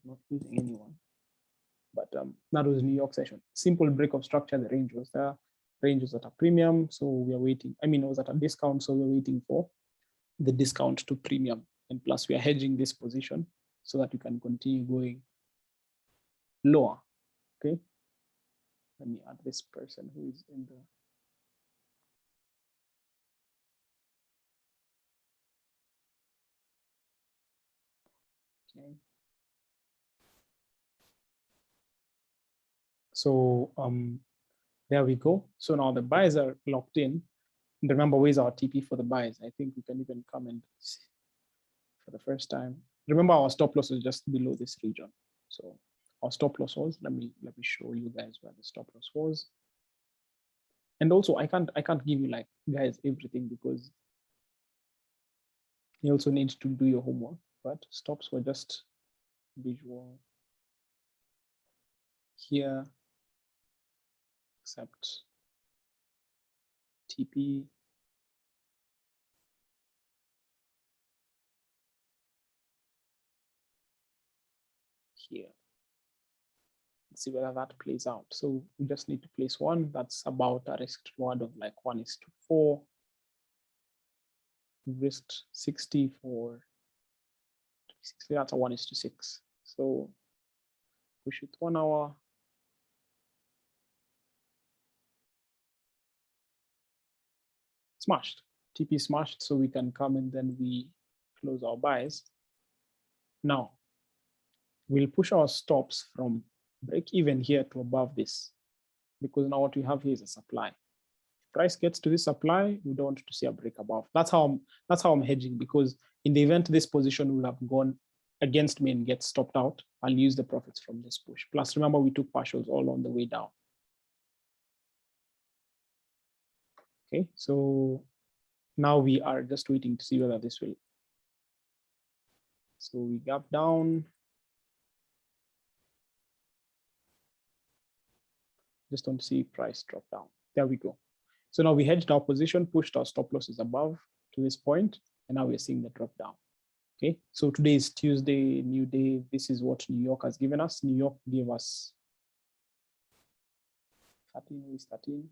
Not losing anyone. But that was New York session. Simple break of structure. The range was there. Range was at a premium. So we are waiting. I mean, it was at a discount. So we're waiting for the discount to premium. And plus we are hedging this position so that we can continue going lower. Okay. Let me add this person who is in the. Okay. So there we go. So now the buys are locked in. And remember, where's our TP for the buys? I think we can even come and see for the first time. Remember, our stop loss is just below this region. So our stop loss was, let me show you guys where the stop loss was. And also I can't give you like guys everything, because you also need to do your homework, but stops were just visual here, except TP. Here. Let's see whether that plays out. So we just need to place one. That's about a risk reward of like 1:4. We risked 60 for 60. That's a 1:6. So push it 1 hour. Smashed. TP smashed. So we can come and then we close our buys. Now we'll push our stops from break even here to above this, because now what we have here is a supply. If price gets to this supply, we don't want to see a break above. That's how I'm hedging, because in the event this position will have gone against me and get stopped out, I'll use the profits from this push. Plus, remember, we took partials all on the way down. Okay, so now we are just waiting to see whether this will. So we gap down. Just want to see price drop down. There we go. So now we hedged our position, pushed our stop losses above to this point, and now we're seeing the drop down. Okay, so today is Tuesday, new day. This is what New York has given us. New York gave us 13.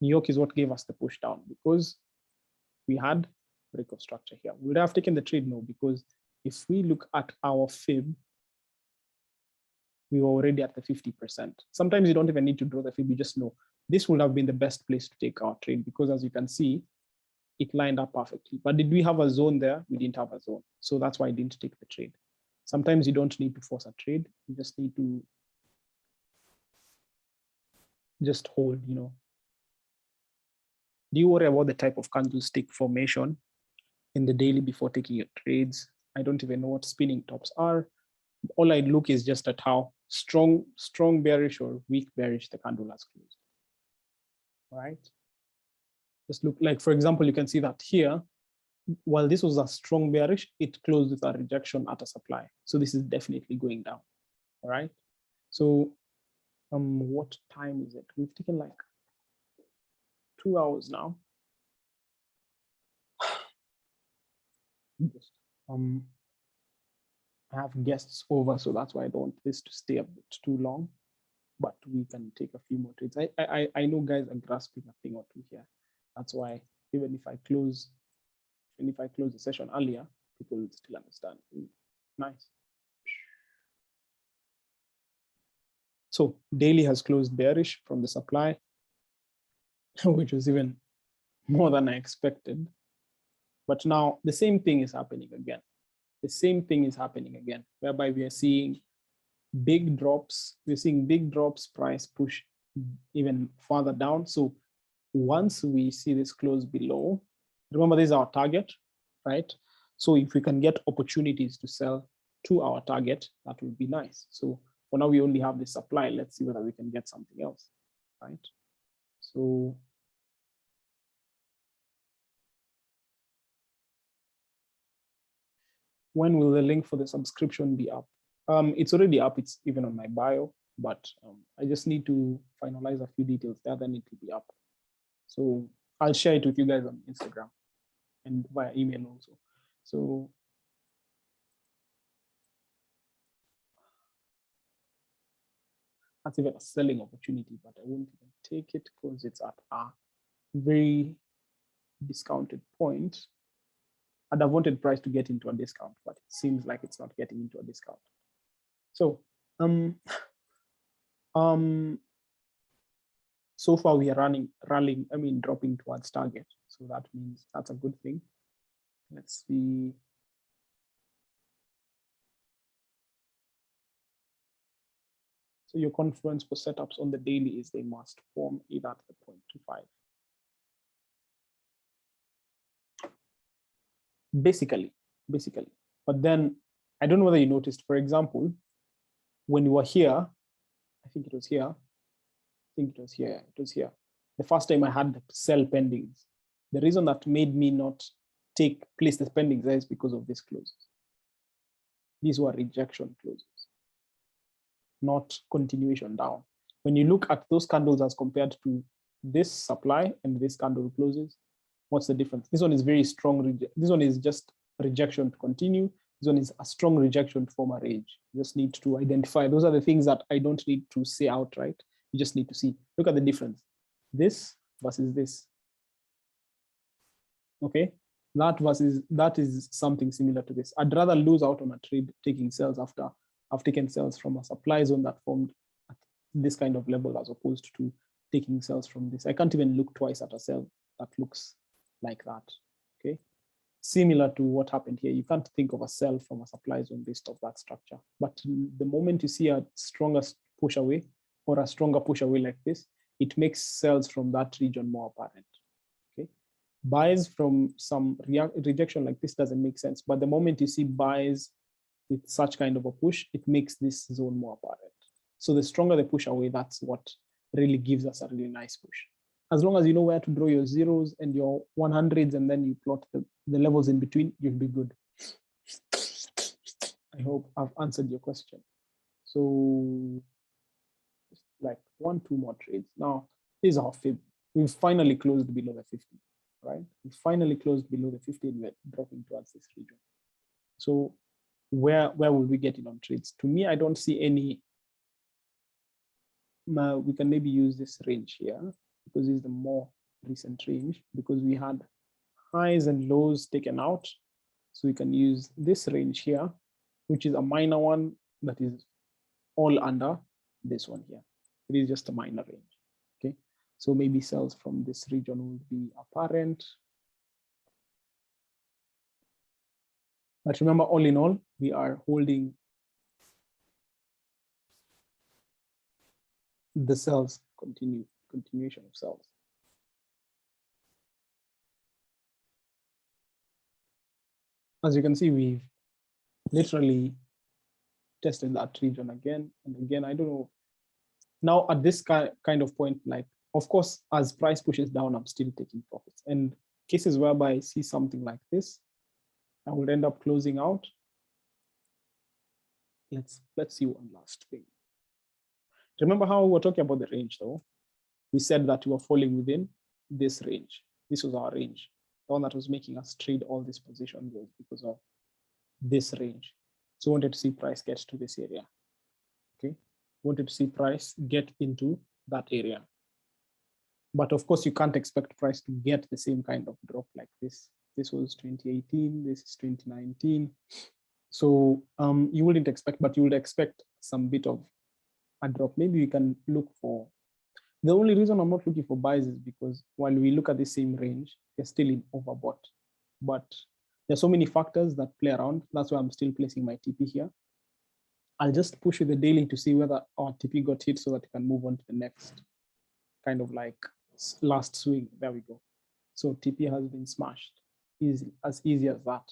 New York is what gave us the push down because we had break of structure here. Would I have taken the trade? No, because if we look at our fib, we were already at the 50%. Sometimes you don't even need to draw the fib, you just know this would have been the best place to take our trade because as you can see, it lined up perfectly. But did we have a zone there? We didn't have a zone. So that's why I didn't take the trade. Sometimes you don't need to force a trade. You just need to just hold, you know. Do you worry about the type of candlestick formation in the daily before taking your trades? I don't even know what spinning tops are. All I look is just at how strong bearish or weak bearish the candle has closed. All right. Just look like, for example, you can see that here, while this was a strong bearish, it closed with a rejection at a supply. So this is definitely going down. All right. So what time is it? We've taken like 2 hours now. Just, I have guests over, so that's why I don't want this to stay a bit too long, but we can take a few more trades. I know guys are grasping a thing or two here. That's why even if I close the session earlier, people will still understand. Nice. So daily has closed bearish from the supply, which was even more than I expected. But now the same thing is happening again. The same thing is happening again, whereby we are seeing big drops. We're seeing big drops, price push even further down. So once we see this close below, remember this is our target, right? So if we can get opportunities to sell to our target, that would be nice. So for now, we only have the supply. Let's see whether we can get something else, right? So when will the link for the subscription be up? It's already up. It's even on my bio, but I just need to finalize a few details there, then it will be up. So I'll share it with you guys on Instagram and via email also. So that's even a selling opportunity, but I won't even take it because it's at a very discounted point. I'd have wanted price to get into a discount, but it seems like it's not getting into a discount. So so far we are dropping towards target. So that means that's a good thing. Let's see. So your confluence for setups on the daily is they must form either at the 0.25. Basically. But then I don't know whether you noticed, for example, when you were here, I think it was here. The first time I had the sell pendings. The reason that made me not place the pendings there is because of these closes. These were rejection closes, not continuation down. When you look at those candles as compared to this supply and this candle closes, what's the difference? This one is very strong. This one is just rejection to continue. This one is a strong rejection to form a range. You just need to identify. Those are the things that I don't need to say outright. You just need to see. Look at the difference. This versus this. Okay, that is something similar to this. I'd rather lose out on a trade taking sales after I've taken sales from a supply zone that formed at this kind of level as opposed to taking sales from this. I can't even look twice at a sell that looks like that. Okay, similar to what happened here. You can't think of a sell from a supply zone based off that structure. But the moment you see a stronger push away or a stronger push away like this, it makes sells from that region more apparent. Okay, buys from some rejection like this doesn't make sense. But the moment you see buys with such kind of a push, it makes this zone more apparent. So the stronger the push away, that's what really gives us a really nice push. As long as you know where to draw your zeros and your 100s, and then you plot the levels in between, you'll be good. I hope I've answered your question. So like 1-2 more trades. Now, this is our fib. We've finally closed below the 50, right? We finally closed below the 50 and we're dropping towards this region. So where will we get in on trades? To me, I don't see any. We can maybe use this range here. because it's the more recent range, because we had highs and lows taken out. So we can use this range here, which is a minor one that is all under this one here. It is just a minor range, okay? So maybe sales from this region will be apparent. But remember, all in all, we are holding the sales, continuation of sales. As you can see, we've literally tested that region again and again. I don't know. Now at this kind of point, like, of course, as price pushes down, I'm still taking profits. And cases whereby I see something like this, I will end up closing out. Let's see one last thing. Remember how we were talking about the range though? We said that we were falling within this range. This was our range. The one that was making us trade all these positions was because of this range. So we wanted to see price get to this area. Okay, wanted to see price get into that area. But of course, you can't expect price to get the same kind of drop like this. This was 2018, this is 2019. So you wouldn't expect, but you would expect some bit of a drop. Maybe we can look for, the only reason I'm not looking for buys is because while we look at the same range, they're still in overbought. But there's so many factors that play around. That's why I'm still placing my TP here. I'll just push with the daily to see whether our TP got hit so that I can move on to the next kind of like last swing. There we go. So TP has been smashed. Easy, as easy as that.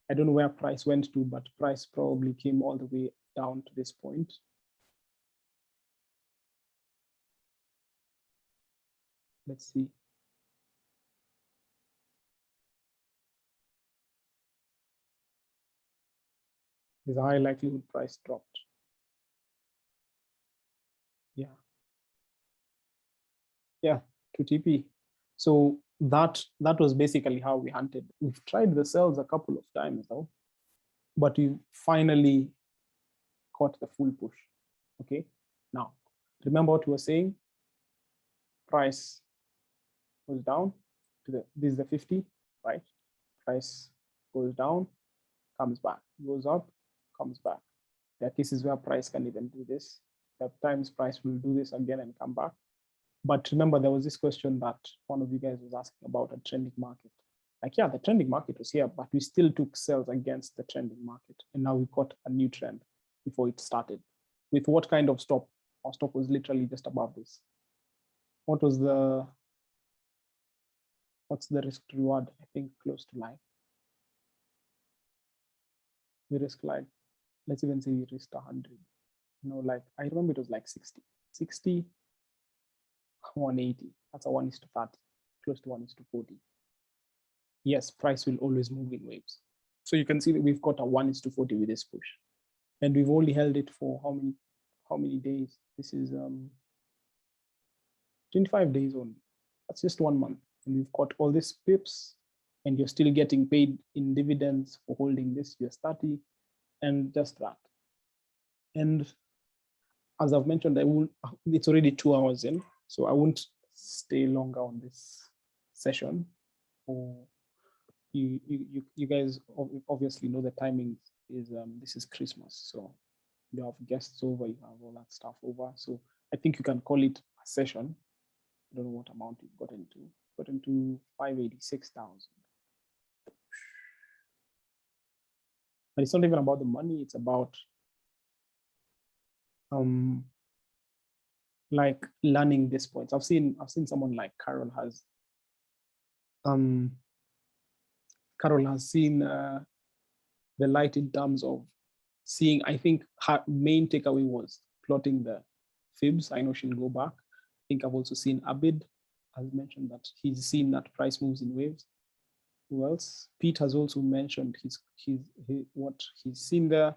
I don't know where price went to, but price probably came all the way down to this point. Let's see. There's a high likelihood price dropped. Yeah. Yeah, to TP. So that was basically how we hunted. We've tried the sells a couple of times though, but we finally caught the full push. Okay. Now, remember what we were saying? Price goes down to this is the 50, right? Price goes down, comes back, goes up, comes back. There are cases where price can even do this. There are times price will do this again and come back. But remember, there was this question that one of you guys was asking about a trending market. Like, yeah, the trending market was here, but we still took sales against the trending market. And now we got a new trend before it started. With what kind of stop? Our stop was literally just above this. What was what's the risk to reward? I think close to line. We risk like, let's even say we risked 100. You know, like, I remember it was like 60, 180. That's a 1:30, close to 1:40. Yes, price will always move in waves. So you can see that we've got a 1:40 with this push. And we've only held it for how many days? This is 25 days only. That's just 1 month. And we've got all these pips, and you're still getting paid in dividends for holding this US30 and just that. And as I've mentioned, it's already 2 hours in, so I won't stay longer on this session. Or you guys obviously know the timing is this is Christmas, so you have guests over, you have all that stuff over. So I think you can call it a session. I don't know what amount you got into. Got into 586,000. But it's not even about the money, it's about like learning these points. I've seen someone like Harrell has seen the light in terms of seeing. I think her main takeaway was plotting the fibs. I know she'll go back. I think I've also seen Abid has mentioned that he's seen that price moves in waves. Who else? Pete has also mentioned what he's seen there.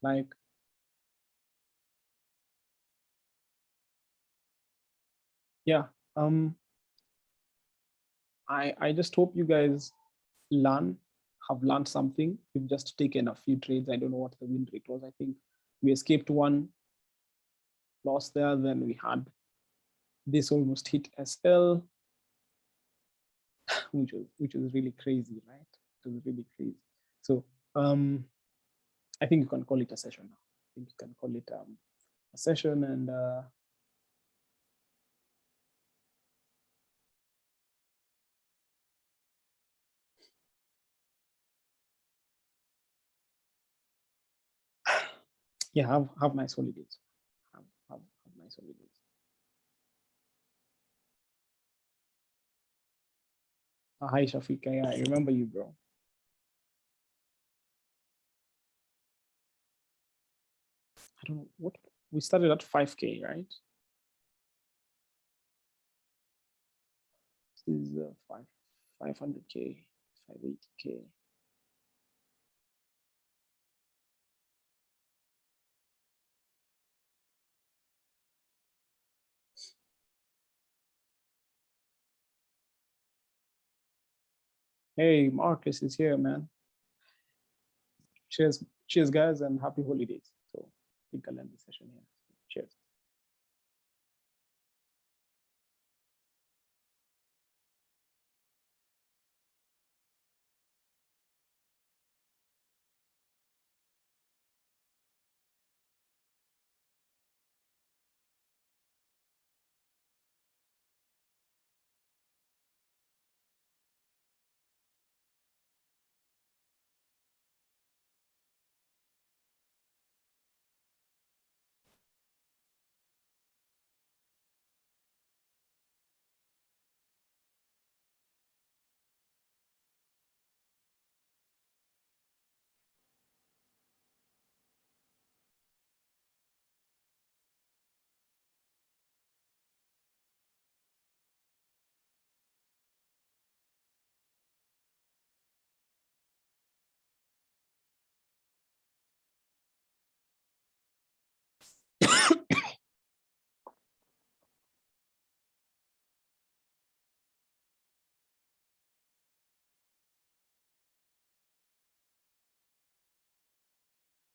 Like, yeah, I just hope you guys have learned something. We've just taken a few trades. I don't know what the win rate was. I think we escaped one loss there. Then we had This almost hit SL, which was really crazy, right? It was really crazy. So I think you can call it a session now. I think you can call it a session, and yeah, have nice holidays. Have nice holidays. Hi Shafika, yeah, I remember you, bro. I don't know what we started at 5K, right? This is 500K, 580K. Hey, Marcus is here, man. Cheers, guys, and happy holidays. So I think I'll end the session here. Cheers.